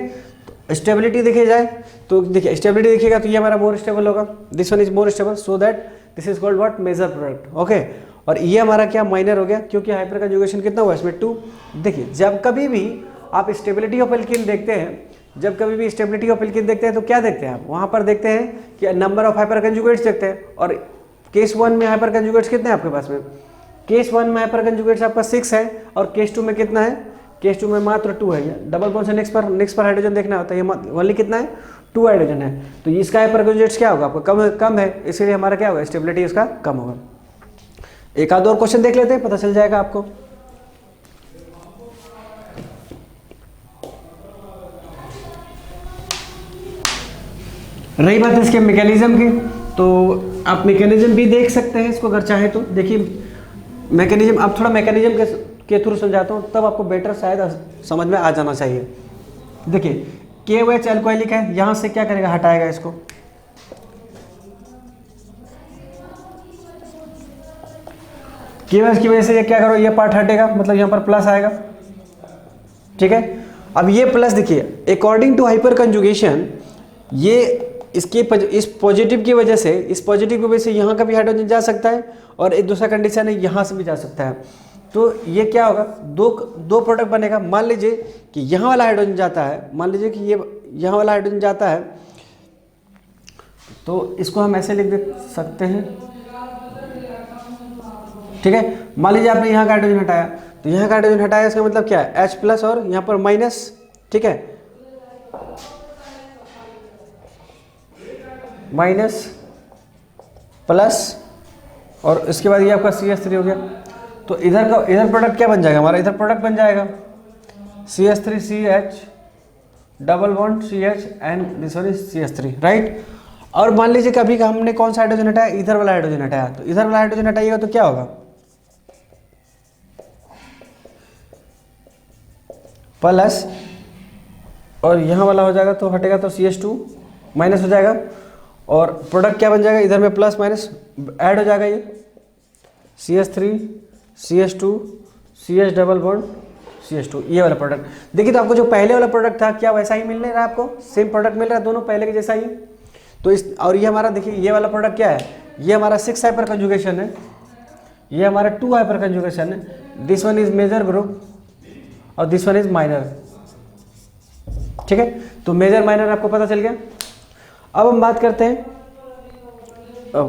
तो स्टेबिलिटी देखी जाए तो देखिए स्टेबिलिटी देखिएगा तो ये हमारा मोर स्टेबल होगा, this one is more stable, so that this is called what, major product. Okay, और ये हमारा क्या माइनर हो गया क्योंकि हाइपर कंजुगेशन कितना हुआ इसमें 2। देखिए जब कभी भी आप स्टेबिलिटी ऑफ एल्कीन देखते हैं, जब कभी भी स्टेबिलिटी ऑफ एल्कीन देखते हैं तो क्या देखते हैं आप, वहाँ पर देखते हैं कि नंबर ऑफ हाइपर कंजुगेट्स देखते हैं। और केस 1 में हाइपर कंजुगेट्स कितने हैं आपके पास में, केस 1 में हाइपर कंजुगेट्स आपका 6 है और केस 2 में कितना है, केस 2 में मात्र 2 है। ये डबल बॉन्ड से नेक्स्ट पर हाइड्रोजन देखना होता है, ये ओनली कितना है 2 हाइड्रोजन है। तो इसका हाइपर कंजुगेट्स क्या होगा आपका, कम है, इसलिए हमारा क्या होगा, स्टेबिलिटी इसका कम होगा। एक आध और क्वेश्चन देख लेते हैं, पता चल जाएगा आपको। रही बात इसके मैकेनिज्म की, तो आप मैकेनिज्म भी देख सकते हैं इसको अगर चाहे तो। देखिए मैकेनिज्म, आप थोड़ा मैकेनिज्म के थ्रू समझाता हूँ तब आपको बेटर शायद समझ में आ जाना चाहिए। देखिए KOH अल्कोहलिक है, यहाँ से क्या करेगा, हटाएगा इसको। KOH की वजह से ये क्या करो, ये पार्ट हटेगा, मतलब यहाँ पर प्लस आएगा। ठीक है, अब ये प्लस देखिए अकॉर्डिंग टू हाइपर कंजुगेशन, ये इस पॉजिटिव की वजह से, इस पॉजिटिव की वजह से यहाँ का भी हाइड्रोजन जा सकता है और एक दूसरा कंडीशन है यहाँ से भी जा सकता है। तो ये क्या होगा, दो प्रोडक्ट बनेगा। मान लीजिए कि यहाँ वाला हाइड्रोजन जाता है, मान लीजिए कि ये यहाँ वाला हाइड्रोजन जाता है तो इसको हम ऐसे लिख दे सकते हैं। ठीक है, मान लीजिए आपने यहाँ का हाइड्रोजन हटाया तो यहाँ का हाइड्रोजन हटाया, इसका मतलब क्या है H प्लस और यहाँ पर माइनस। ठीक है, माइनस प्लस और इसके बाद ये आपका CH3 हो गया। तो इधर प्रोडक्ट क्या बन जाएगा हमारा, इधर प्रोडक्ट बन जाएगा CH3CH double bond CH and this one is CH3, right. और मान लीजिए कभी का हमने कौन सा हाइड्रोजन हटाया, इधर वाला हाइड्रोजन हटाया, तो इधर वाला हाइड्रोजन हटाइएगा तो क्या होगा, प्लस और यहाँ वाला हो जाएगा तो हटेगा तो CH2 माइनस हो जाएगा और प्रोडक्ट क्या बन जाएगा, इधर में प्लस माइनस ऐड हो जाएगा, ये CH3 CH2 CH double bond CH2, ये वाला प्रोडक्ट। देखिए तो आपको जो पहले वाला प्रोडक्ट था क्या वैसा ही मिल रहा है, आपको सेम प्रोडक्ट मिल रहा है, दोनों पहले के जैसा ही। तो इस और ये हमारा देखिए ये वाला प्रोडक्ट क्या है, ये हमारा 6 हाइपर कंजुगेशन है, ये हमारा 2 हाइपर कंजुगेशन है। This one is major group और दिस वन इज माइनर। ठीक है, तो मेजर माइनर आपको पता चल गया। अब हम बात करते हैं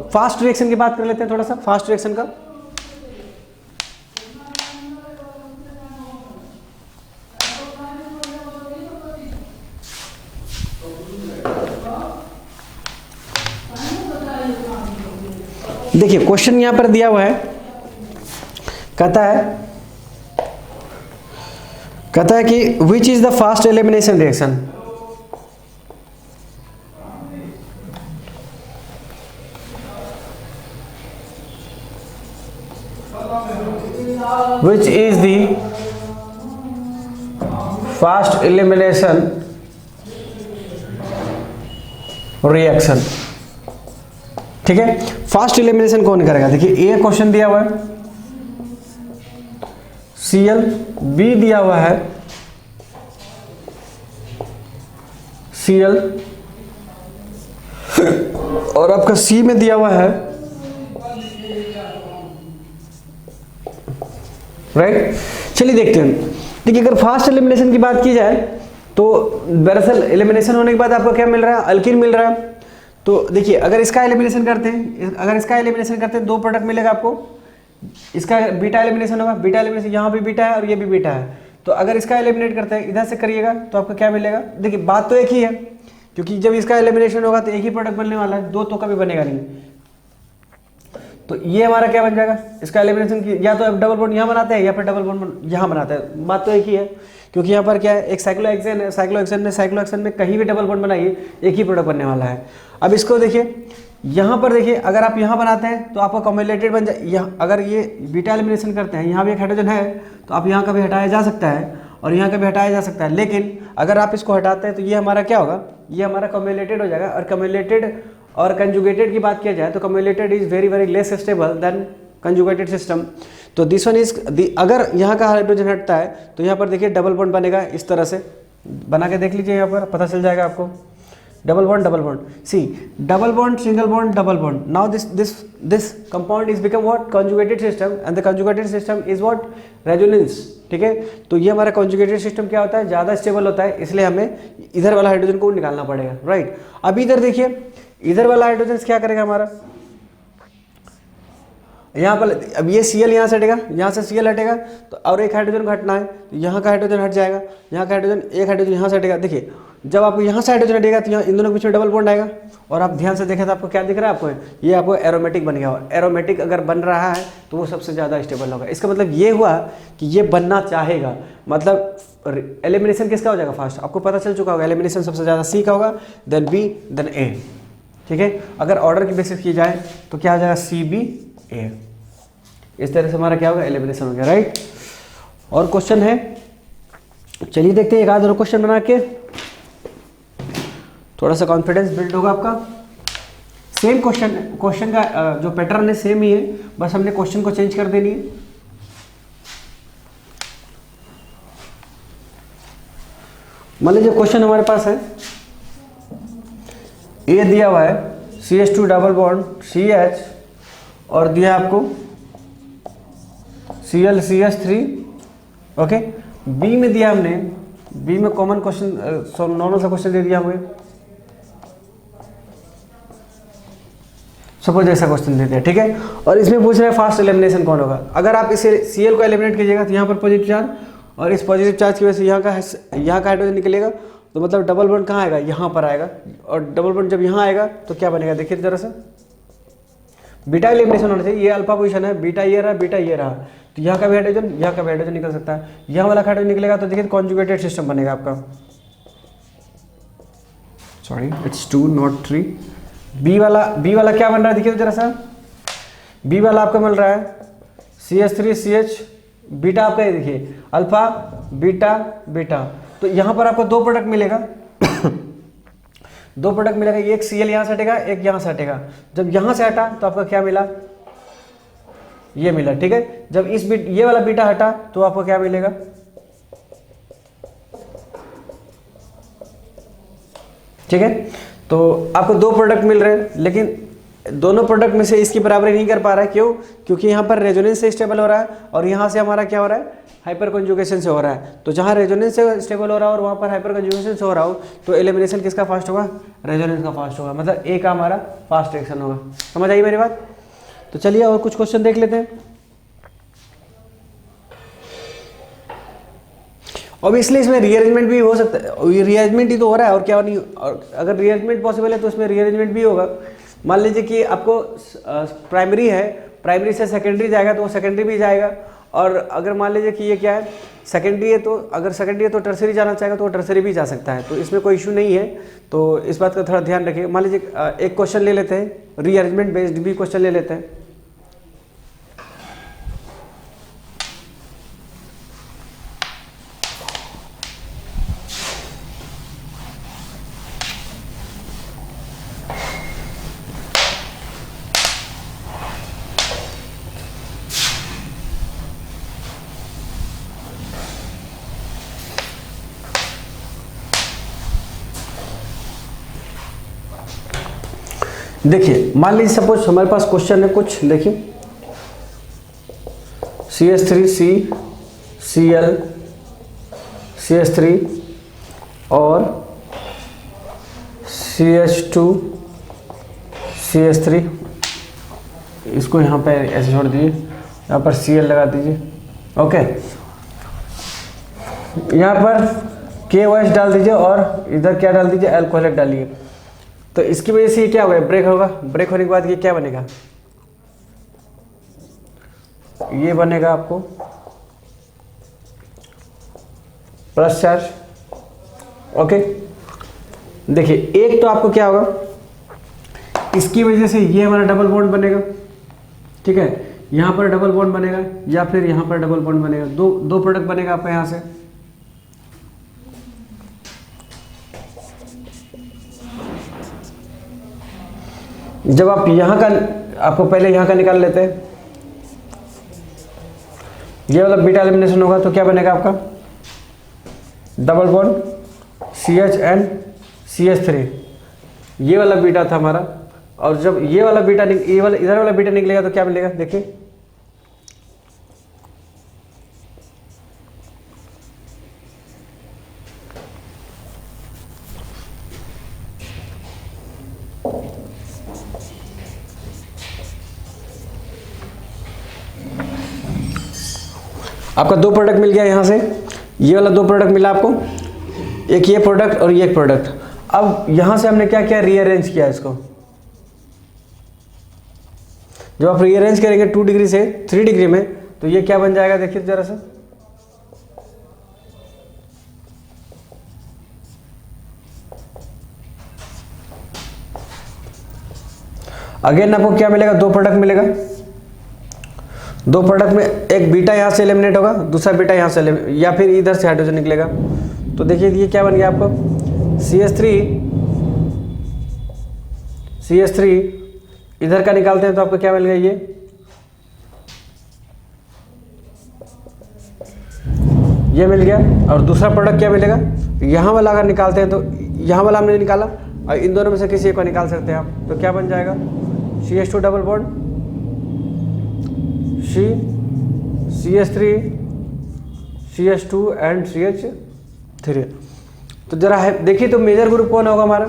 फास्ट रिएक्शन की, बात कर लेते हैं थोड़ा सा फास्ट रिएक्शन का। देखिए क्वेश्चन यहां पर दिया हुआ है, कहता है कि which is the fast elimination reaction. Which is the fast elimination reaction। ठीक है, फास्ट एलिमिनेशन कौन करेगा, देखिए ए क्वेश्चन दिया हुआ है Cl, बी दिया हुआ है Cl और आपका सी में दिया हुआ है राइट। चलिए देखते हैं। देखिए अगर फास्ट एलिमिनेशन की बात की जाए तो दरअसल एलिमिनेशन होने के बाद आपको क्या मिल रहा है, अल्किन मिल रहा है। तो देखिए अगर इसका एलिमिनेशन करते हैं, दो प्रोडक्ट मिलेगा आपको। इसका बीटा एलिमिनेशन होगा, बीटा एलिमिनेशन यहाँ भी बीटा है और ये भी बीटा है। तो अगर इसका एलिमिनेट करते हैं, इधर से करिएगा तो आपको क्या मिलेगा। देखिए बात तो एक ही है, क्योंकि जब इसका एलिमिनेशन होगा तो एक ही प्रोडक्ट बनने वाला है, दो तो कभी बनेगा नहीं। तो ये हमारा क्या बन जाएगा, इसका एलिमिनेशन या तो डबल बॉन्ड यहाँ बनाते हैं या फिर डबल बॉन्ड यहाँ बनाते हैं। बात तो एक ही है, क्योंकि यहाँ पर क्या है, एक साइक्लोहेक्सेन है, साइक्लोहेक्सेन में कहीं भी डबल बॉन्ड बनाइए एक ही प्रोडक्ट बनने वाला है। अब इसको देखिए, यहाँ पर देखिए अगर आप यहाँ बनाते हैं तो आपका कम्युलेटेड बन जाए। यहाँ अगर ये बीटा एलिमिनेशन करते हैं, यहाँ भी एक हाइड्रोजन है तो आप यहाँ का भी हटाया जा सकता है और यहाँ का भी हटाया जा सकता है। लेकिन अगर आप इसको हटाते हैं तो ये हमारा क्या होगा, ये हमारा कम्युलेटेड हो जाएगा। और कम्युलेटेड और कंजुगेटेड की बात किया जाए तो cumulated is very very less stable than conjugated system. तो दिस वन इज अगर यहाँ का हाइड्रोजन हटता है तो यहाँ पर देखिए डबल बॉन्ड बनेगा। इस तरह से बना के देख लीजिए, यहाँ पर पता चल जाएगा आपको। Double bond C double bond, single bond, double bond. Now this compound is become what, conjugated system, and the conjugated system is what, resonance. ठीक है, तो ये हमारा कंजुगेटेड सिस्टम क्या होता है, ज़्यादा स्टेबल होता है, इसलिए हमें इधर वाला हाइड्रोजन को निकालना पड़ेगा। राइट। अब इधर देखिए, इधर वाला हाइड्रोजन क्या करेगा हमारा, यहाँ पर अब ये Cl यहाँ से हटेगा, यहाँ से Cl हटेगा तो और एक हाइड्रोजन हटना है तो यहाँ का हाइड्रोजन हट जाएगा, यहाँ का हाइड्रोजन, एक हाइड्रोजन यहाँ से हटेगा। देखिए जब आपको यहाँ से हाइड्रोजन हटेगा तो यहाँ इन दोनों के बीच में डबल बॉन्ड आएगा। और आप ध्यान से देखें तो आपको क्या दिख रहा है, आपको ये आपको एरोमेटिक बन गया हो। एरोमेटिक अगर बन रहा है तो वो सबसे ज़्यादा स्टेबल होगा। इसका मतलब ये हुआ कि ये बनना चाहेगा, मतलब एलिमिनेशन किसका हो जाएगा फास्ट, आपको पता चल चुका होगा। एलिमिनेशन सबसे ज़्यादा C का होगा, देन B, देन A। ठीक है, अगर ऑर्डर की बेसिस की जाए तो क्या हो जाएगा, CB, A। इस तरह से हमारा क्या होगा, एलिमिनेशन हो गया। राइट। और क्वेश्चन है, चलिए देखते हैं एक आध और क्वेश्चन बना के, थोड़ा सा कॉन्फिडेंस बिल्ड होगा आपका। सेम क्वेश्चन का जो पैटर्न है सेम ही है, बस हमने क्वेश्चन को चेंज कर देनी है। मान लीजिए क्वेश्चन हमारे पास है, ए दिया हुआ है CH2 डबल बॉन्ड CH और दिया आपको Cl CH3। ओके, बी में दिया हमने, बी में कॉमन क्वेश्चन, नॉर्मल सा क्वेश्चन दे दिया हमें। सपोज ऐसा क्वेश्चन दे दिया, ठीक है। और इसमें पूछ रहे हैं फास्ट एलिमिनेशन कौन होगा। अगर आप इसे Cl को एलिमिनेट कीजिएगा तो यहाँ पर पॉजिटिव चार्ज, और इस पॉजिटिव चार्ज की वजह से यहाँ का हाइड्रोजन निकलेगा, तो मतलब डबल बॉन्ड कहाँ आएगा, यहाँ पर आएगा। और डबल बॉन्ड जब यहाँ आएगा तो क्या बनेगा, देखिए जरा सा, बीटा एलिमिनेशन होना चाहिए। ये अल्फा पोजीशन है, बीटा ये रहा, बीटा ये रहा, तो यहाँ का भी हाइड्रोजन, यहाँ का भी हाइड्रोजन निकल सकता है। यहाँ वाला हाइड्रोजन निकलेगा तो देखिए कॉन्जुगेटेड सिस्टम बनेगा आपका। Sorry, it's 2 not 3। बी वाला क्या बन रहा है, देखिए जरा सा, बी वाला आपका मिल रहा है CH3 CH, बीटा आपका देखिए अल्फा बीटा बीटा। तो यहाँ पर आपको दो प्रोडक्ट मिलेगा दो प्रोडक्ट मिलेगा, एक Cl यहाँ से हटेगा, एक यहाँ से हटेगा। जब यहाँ से हटा तो आपका क्या मिला, ये मिला। ठीक है, जब ये वाला बीटा हटा तो आपको क्या मिलेगा, ठीक है। तो आपको दो प्रोडक्ट मिल रहे हैं, लेकिन दोनों प्रोडक्ट में से इसकी बराबरी नहीं कर पा रहा है। क्यों, क्योंकि यहाँ पर रेजोनेंस से स्टेबल हो रहा है और यहाँ से हमारा क्या हो रहा है, हाइपर कंजुगेशन से हो रहा है। तो जहाँ रेजोनेंस से स्टेबल हो रहा है और वहाँ पर हाइपर कंजुगेशन से हो रहा हो तो एलिमिनेशन किसका फास्ट होगा, रेजोनेंस का फास्ट होगा, मतलब ए का हमारा फास्ट रिएक्शन होगा। समझ आई मेरी बात। तो चलिए और कुछ क्वेश्चन देख लेते हैं। ऑब्वियसली इसमें रीअरेंजमेंट भी हो सकता है, रीअरेंजमेंट ही तो हो रहा है और क्या नहीं। और अगर रीअरेंजमेंट पॉसिबल है तो इसमें रीअरेंजमेंट भी होगा। मान लीजिए कि आपको प्राइमरी है, प्राइमरी से सेकेंडरी जाएगा तो वो सेकेंडरी भी जाएगा। और अगर मान लीजिए कि ये क्या है, सेकेंडरी है, तो अगर सेकेंडरी है तो टर्सरी जाना चाहेगा तो वो टर्सरी भी जा सकता है। तो इसमें कोई इशू नहीं है, तो इस बात का थोड़ा ध्यान रखिए। मान लीजिए एक क्वेश्चन ले लेते हैं, रीअरेंजमेंट बेस्ड भी क्वेश्चन ले लेते हैं। देखिए मान लीजिए सपोज हमारे पास क्वेश्चन है कुछ, देखिए CH3C Cl CH3 और CH2 CH3, इसको यहाँ पे ऐसे छोड़ दीजिए, यहाँ पर Cl लगा दीजिए। ओके, यहाँ पर KOH डाल दीजिए और इधर क्या डाल दीजिए, अल्कोहल डालिए। तो इसकी वजह से ये क्या होगा, ब्रेक होगा। ब्रेक होने के बाद ये क्या बनेगा, ये बनेगा आपको प्लस चार्ज। ओके, देखिए एक तो आपको क्या होगा, इसकी वजह से ये हमारा डबल बॉन्ड बनेगा, ठीक है, यहाँ पर डबल बॉन्ड बनेगा या फिर यहाँ पर डबल बॉन्ड बनेगा, दो प्रोडक्ट बनेगा आपका यहाँ से। जब आप यहाँ का, आपको पहले यहाँ का निकाल लेते हैं, ये वाला बीटा एलिमिनेशन होगा तो क्या बनेगा आपका, double bond CH and CH3, ये वाला बीटा था हमारा। और जब ये वाला बीटा इधर वाला बीटा निकलेगा तो क्या मिलेगा, देखिए आपका दो प्रोडक्ट मिल गया यहाँ से, ये वाला दो प्रोडक्ट मिला आपको, एक ये प्रोडक्ट और ये प्रोडक्ट। अब यहाँ से हमने क्या किया, रीअरेंज किया इसको। जब आप रीअरेंज करेंगे 2 डिग्री से 3 डिग्री में, तो ये क्या बन जाएगा, देखिए जरा सा, अगेन आपको क्या मिलेगा, दो प्रोडक्ट मिलेगा। दो प्रोडक्ट में एक बीटा यहाँ से एलिमिनेट होगा, दूसरा बीटा यहाँ से या फिर इधर से हाइड्रोजन निकलेगा। तो देखिए ये क्या बन गया आपको, CH3 इधर का निकालते हैं तो आपको क्या मिल गया, ये मिल गया। और दूसरा प्रोडक्ट क्या मिलेगा, यहाँ वाला अगर निकालते हैं तो यहाँ वाला हमने निकाला और इन दोनों में से किसी एक को निकाल सकते हैं आप, तो क्या बन जाएगा, CH2 double bond CH3 CH2 and CH3। तो जरा है देखिए, तो मेजर ग्रुप कौन होगा हमारा,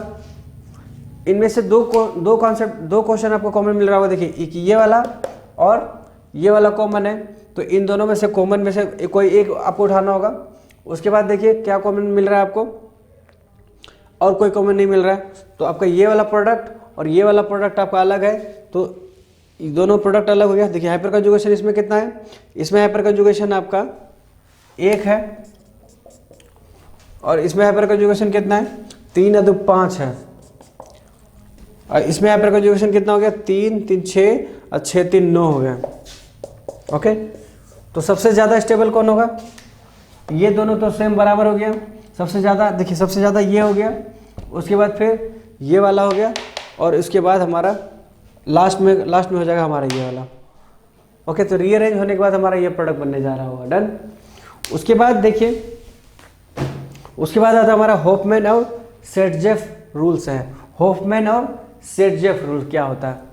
इनमें से दो क्वेश्चन आपको कॉमन मिल रहा होगा। देखिए एक ये वाला और ये वाला कॉमन है, तो इन दोनों में से कॉमन में से कोई एक आपको उठाना होगा। उसके बाद देखिए क्या कॉमन मिल रहा है आपको, और कोई कॉमन नहीं मिल रहा है, तो आपका ये वाला प्रोडक्ट और ये वाला प्रोडक्ट आपका अलग है, तो ये दोनों प्रोडक्ट अलग हो गया। देखिए हाइपर कंजुगेशन इसमें कितना है, इसमें हाइपर कंजुगेशन आपका 1 है और इसमें हाइपर कंजुगेशन कितना है, 3 अधिक 5 है। और इसमें हाइपर कंजुगेशन कितना हो गया, 3 3 6 और 6 3 9 हो गया। ओके, तो सबसे ज़्यादा स्टेबल कौन होगा, ये दोनों तो सेम बराबर हो गया। सबसे ज़्यादा देखिए, सबसे ज़्यादा ये हो गया, उसके बाद फिर ये वाला हो गया, और उसके बाद हमारा लास्ट में हो जाएगा हमारा ये वाला। ओके, तो रीअरेंज होने के बाद हमारा ये प्रोडक्ट बनने जा रहा होगा, डन। उसके बाद देखिए, उसके बाद आता हमारा होफमैन और सेटजेफ रूल्स है। होफमैन और सेटजेफ रूल क्या होता है,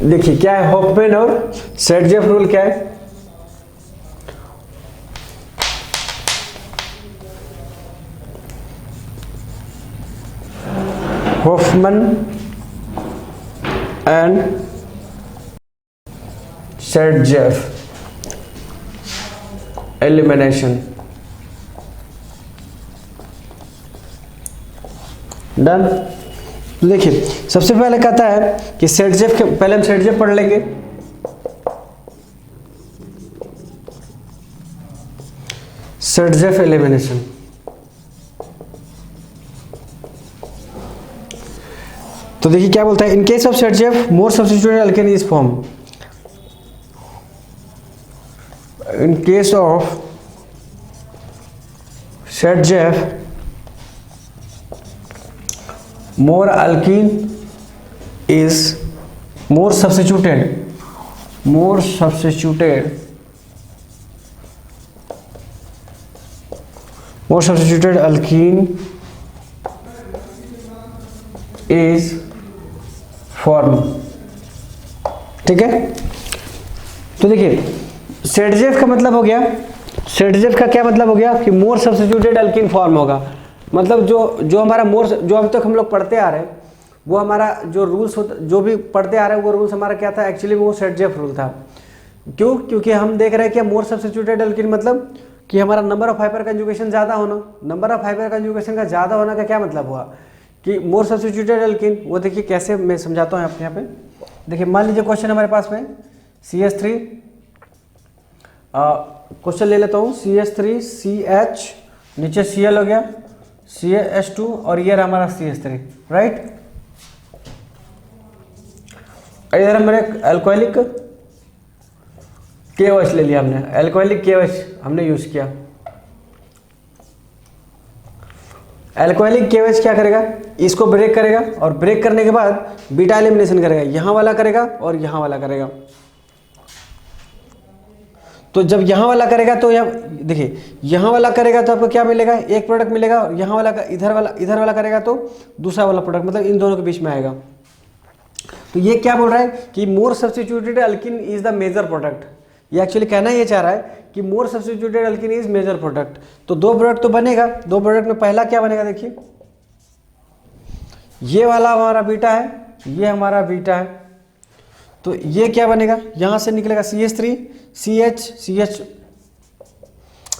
देखिए क्या है होफमैन और सेटजेफ रूल क्या है। Hofmann and सेटजेफ elimination, done. देखिए सबसे पहले कहता है कि सेटजेफ के, पहले हम सेटजेफ पढ़ लेंगे। सेटजेफ एलिमिनेशन, तो देखिए क्या बोलता है, in case of ZF more substituted alkane is form. In case of ZF more alkene is more substituted alkene is formed। ठीक है, तो देखिए ZF का मतलब हो गया, ZF का क्या मतलब हो गया कि मोर सब्स्टिट्यूटेड अल्कीन फॉर्म होगा। मतलब जो हमारा मोर, जो अभी तक हम लोग पढ़ते आ रहे हैं, वो हमारा जो रूल्स होता, जो भी पढ़ते आ रहे हैं वो रूल्स हमारा क्या था, एक्चुअली वो ZF रूल था। क्यों? क्योंकि हम देख रहे हैं कि मोर सब्स्टिट्यूटेड अल्कीन मतलब कि हमारा नंबर ऑफ हाइपर कंजुगेशन ज़्यादा होना। नंबर ऑफ हाइपर कंजुगेशन का ज़्यादा होना का क्या मतलब हुआ कि मोर सब्स्टिट्यूटेड अल्कीन। वो देखिए कैसे मैं समझाता हूँ आपके यहाँ पे। देखिए मान लीजिए क्वेश्चन हमारे पास में CH3, क्वेश्चन ले लेता हूँ, CH3 CH, नीचे Cl हो गया, CH2 और ये रहा हमारा CH3, राइट। इधर मेरे अल्कोहलिक KOH ले लिया हमने, अल्कोहलिक KOH हमने यूज किया। अल्कोहलिक KOH क्या करेगा, इसको ब्रेक करेगा और ब्रेक करने के बाद बीटा एलिमिनेशन करेगा, यहाँ वाला करेगा और यहाँ वाला करेगा। तो जब यहाँ वाला करेगा तो यहाँ देखिए, यहाँ वाला करेगा तो आपको क्या मिलेगा, एक प्रोडक्ट मिलेगा, और यहाँ वाला इधर वाला करेगा तो दूसरा वाला प्रोडक्ट, मतलब इन दोनों के बीच में आएगा। तो ये क्या बोल रहा है कि more substituted alkene is the major product. ये एक्चुअली कहना ये चाह रहा है कि more substituted alkene is major product. तो दो प्रोडक्ट तो बनेगा, दो प्रोडक्ट में पहला क्या बनेगा, देखिए ये वाला हमारा बीटा है, ये हमारा बीटा है। तो ये क्या बनेगा, यहाँ से निकलेगा CH3 CH।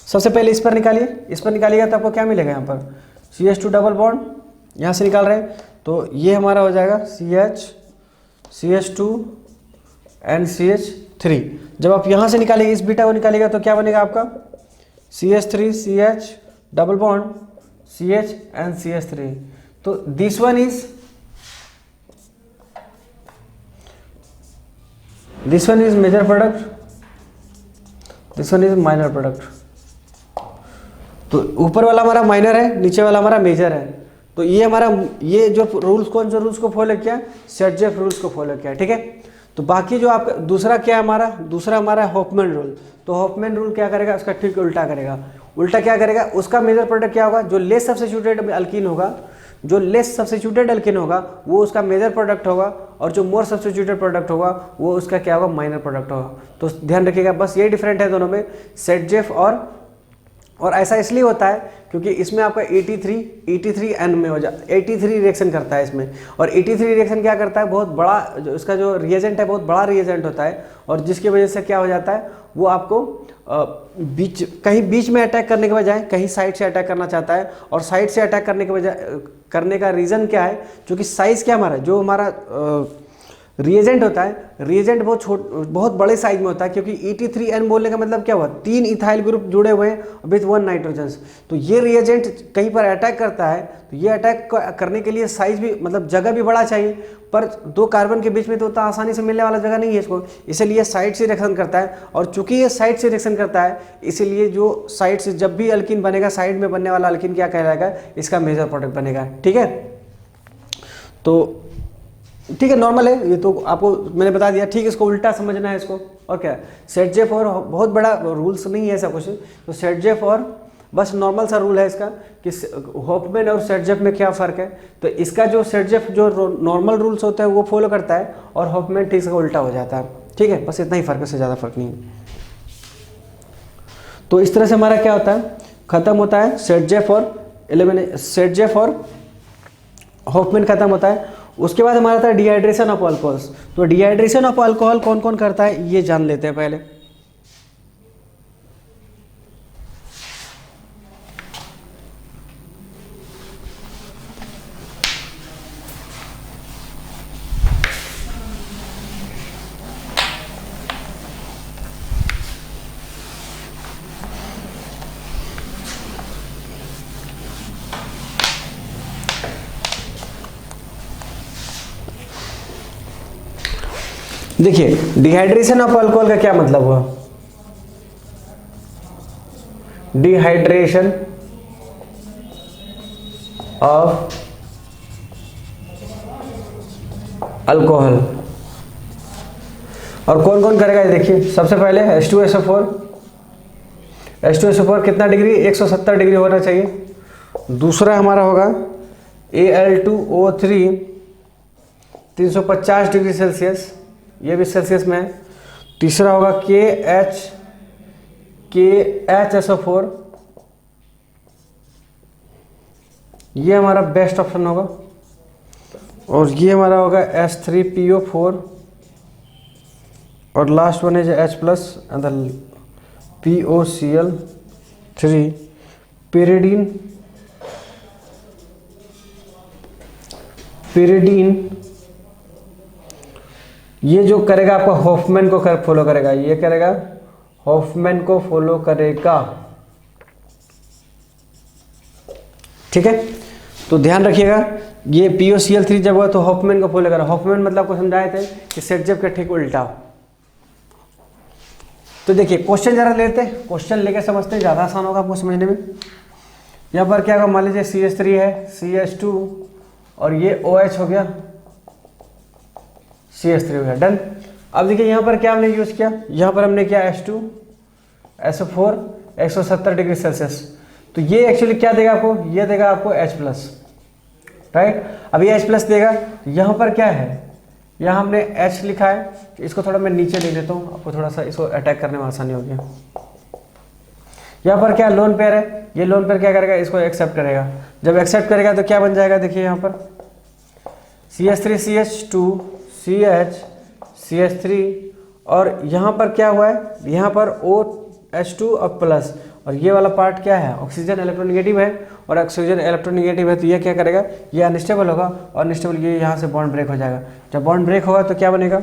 सबसे पहले इस पर निकालिए, इस पर निकालिएगा तो आपको क्या मिलेगा, यहाँ पर CH2 डबल बॉन्ड, यहाँ से निकाल रहे हैं तो ये हमारा हो जाएगा CH2 एंड CH3। जब आप यहाँ से निकालेंगे, इस बीटा को निकालेगा तो क्या बनेगा आपका CH3 CH double bond CH and CH3। तो this one is major product, this one is minor product. तो ऊपर वाला हमारा माइनर है, नीचे वाला हमारा मेजर है। तो ये हमारा, ये जो रूल्स, कौन से रूल्स को फॉलो किया, ZF रूल्स को फॉलो किया, ठीक है। तो बाकी जो आपका दूसरा क्या है, हमारा दूसरा हमारा हॉफमैन रूल। तो हॉफमैन रूल क्या करेगा, उसका ठीक उल्टा करेगा। उल्टा क्या करेगा, उसका मेजर प्रोडक्ट क्या होगा, जो लेस सब्स्टिट्यूटेड अल्कीन होगा, जो लेस सब्स्टिट्यूटेड अल्कीन होगा वो उसका मेजर प्रोडक्ट होगा, और जो मोर सब्स्टिट्यूटेड प्रोडक्ट होगा वो उसका क्या होगा, माइनर प्रोडक्ट होगा। तो ध्यान रखिएगा, बस ये डिफरेंट है दोनों में, ZF और ऐसा इसलिए होता है क्योंकि इसमें आपका 83 N में हो जाता है, 83 रिएक्शन करता है इसमें। और 83 रिएक्शन क्या करता है, बहुत बड़ा इसका जो रिएजेंट है बहुत बड़ा रिएजेंट होता है, और जिसकी वजह से क्या हो जाता है, वो आपको कहीं बीच में अटैक करने के बजाय कहीं साइड से अटैक करना चाहता है। और साइड से अटैक करने के बजाय करने का रीज़न क्या है, क्योंकि साइज़ क्या हमारा, जो हमारा रिएजेंट होता है, रिएजेंट बहुत बड़े साइज में होता है। क्योंकि 83N बोलने का मतलब क्या हुआ, 3 इथाइल ग्रुप जुड़े हुए हैं विथ 1 नाइट्रोजन्स। तो ये रिएजेंट कहीं पर अटैक करता है, तो ये अटैक करने के लिए साइज भी, मतलब जगह भी बड़ा चाहिए, पर 2 कार्बन के बीच में तो उतना आसानी से मिलने वाला जगह नहीं है इसको, इसलिए साइड से रिएक्शन करता है। और चूंकि ये साइड से रिएक्शन करता है, इसीलिए जो साइड से जब भी अल्कीन बनेगा, साइड में बनने वाला अल्कीन क्या कहलाएगा, इसका मेजर प्रोडक्ट बनेगा, ठीक है। तो ठीक है, नॉर्मल है ये, तो आपको मैंने बता दिया, ठीक है। इसको उल्टा समझना है इसको, और क्या ZF और बहुत बड़ा रूल्स नहीं है ऐसा कुछ। तो ZF और बस नॉर्मल सा रूल है इसका कि हॉफमैन और ZF में क्या फ़र्क है। तो इसका जो ZF जो नॉर्मल रूल्स होता है वो फॉलो करता है, और हॉफमैन ठीक से उल्टा हो जाता है, ठीक है। बस इतना ही फ़र्क है, उससे ज़्यादा फर्क नहीं है। तो इस तरह से हमारा क्या होता है, ख़त्म होता है ZF और हॉफमैन ख़त्म होता है। उसके बाद हमारा था डिहाइड्रेशन ऑफ अल्कोहल्स। तो डिहाइड्रेशन ऑफ अल्कोहल कौन कौन करता है ये जान लेते हैं पहले। देखिए डिहाइड्रेशन ऑफ अल्कोहल का क्या मतलब हुआ, डिहाइड्रेशन ऑफ अल्कोहल। और कौन कौन करेगा ये देखिए, सबसे पहले H2SO4, H2SO4 कितना डिग्री, 170 डिग्री होना चाहिए। दूसरा हमारा होगा Al2O3 350 डिग्री सेल्सियस, ये भी सेल्सियस में है। तीसरा होगा KHSO4, ये हमारा बेस्ट ऑप्शन होगा। और ये हमारा होगा H3PO4 और last one is H plus and POCl3 pyridine। ये जो करेगा आपका हॉफमैन को फॉलो करेगा, ये करेगा हॉफमैन को फॉलो करेगा, ठीक है। तो ध्यान रखिएगा, ये POCl3 जब हुआ तो हॉफमैन को फॉलो करा। हॉफमैन मतलब आपको समझाए थे कि सेट जब के ठीक उल्टा। तो देखिए क्वेश्चन जरा लेते हैं, क्वेश्चन लेके समझते हैं, ज़्यादा आसान होगा आपको समझने में। यहाँ पर क्या होगा, मान लीजिए CH3 है, CH2 और ये OH हो गया, CH3 हो गया, डन। अब देखिए यहाँ पर क्या हमने यूज़ किया, यहाँ पर हमने किया H2SO4 170 डिग्री सेल्सियस। तो ये एक्चुअली क्या देगा आपको, ये देगा आपको H प्लस, राइट। अब ये H प्लस देगा, यहाँ पर क्या है, यहाँ हमने H लिखा है, इसको थोड़ा मैं नीचे लिख देता हूँ, आपको थोड़ा सा इसको अटैक करने में आसानी होगी। यहाँ पर क्या लोन पेयर है, ये लोन पेयर क्या करेगा, इसको एक्सेप्ट करेगा। जब एक्सेप्ट करेगा तो क्या बन जाएगा, देखिए यहाँ पर CH3 CH2 CH CH3 और यहाँ पर क्या हुआ है, यहाँ पर OH2 और प्लस, और ये वाला पार्ट क्या है, ऑक्सीजन इलेक्ट्रोनेगेटिव है, और ऑक्सीजन इलेक्ट्रोनेगेटिव है तो ये क्या करेगा, ये अनस्टेबल होगा, और अनस्टेबल ये यहाँ से बॉन्ड ब्रेक हो जाएगा। जब बॉन्ड ब्रेक होगा तो क्या बनेगा,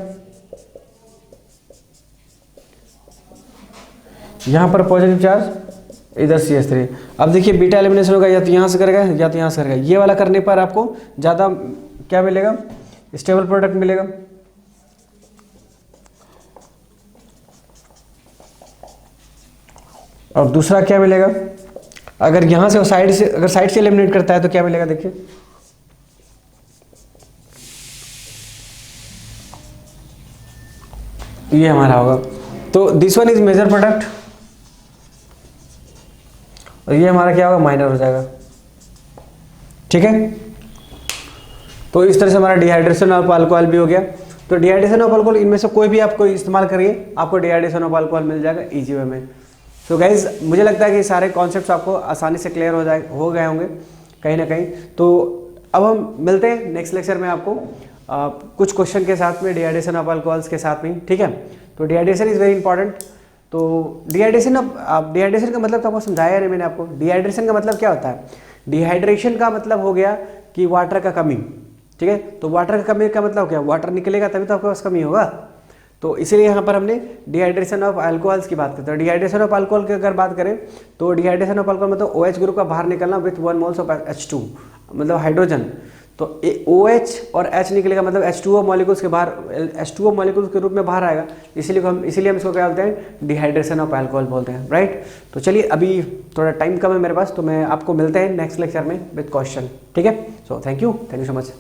यहाँ पर पॉजिटिव चार्ज, इधर CH3। अब देखिए बीटा एलिमिनेशन होगा, या तो यहाँ से करेगा या तो यहाँ से करेगा। ये वाला करने पर आपको ज़्यादा क्या मिलेगा, स्टेबल प्रोडक्ट मिलेगा। और दूसरा क्या मिलेगा, अगर यहाँ से साइड से, अगर साइड से एलिमिनेट करता है तो क्या मिलेगा, देखिए ये हमारा होगा। तो this one is major product और ये हमारा क्या होगा, माइनर हो जाएगा, ठीक है। तो इस तरह से हमारा डिहाइड्रेशन ऑफ अल्कोहल भी हो गया। तो डिहाइड्रेशन ऑफ अल्कोहल, इनमें से कोई भी आपको इस्तेमाल करिए, आपको डिहाइड्रेशन ऑफ अल्कोहल मिल जाएगा इजी वे में। सो गाइज मुझे लगता है कि सारे कॉन्सेप्ट्स आपको आसानी से क्लियर हो गए होंगे कहीं ना कहीं। तो अब हम मिलते हैं नेक्स्ट लेक्चर में आपको कुछ क्वेश्चन के साथ में, डिहाइड्रेशन ऑफ अल्कोहल्स के साथ में, ठीक है। तो डिहाइड्रेशन इज़ वेरी इंपॉर्टेंट। तो डिहाइड्रेशन का मतलब तो आपको समझाया नहीं मैंने आपको। डिहाइड्रेशन का मतलब क्या होता है, डिहाइड्रेशन का मतलब हो गया कि वाटर का कमी, ठीक है। तो वाटर का कमी का मतलब क्या, वाटर निकलेगा तभी तो आपके पास कमी होगा। तो इसीलिए यहाँ पर हमने डिहाइड्रेशन ऑफ अल्कोहल्स की बात करते हैं। डिहाइड्रेशन ऑफ अल्कोहल की अगर बात करें तो डिहाइड्रेशन ऑफ अल्कोहल मतलब OH ग्रुप का बाहर निकलना विथ 1 मोल्स ऑफ H2 मतलब हाइड्रोजन। तो OH और H निकलेगा मतलब H2O मॉलिक्यूल्स के बाहर, H2O मॉलिक्यूल्स के रूप में बाहर आएगा। इसीलिए हम इसको क्या बोलते हैं, डिहाइड्रेशन ऑफ अल्कोहल बोलते हैं, राइट। तो चलिए अभी थोड़ा टाइम कम है मेरे पास, तो मैं आपको मिलते हैं नेक्स्ट लेक्चर में विद क्वेश्चन, ठीक है। So thank you so much.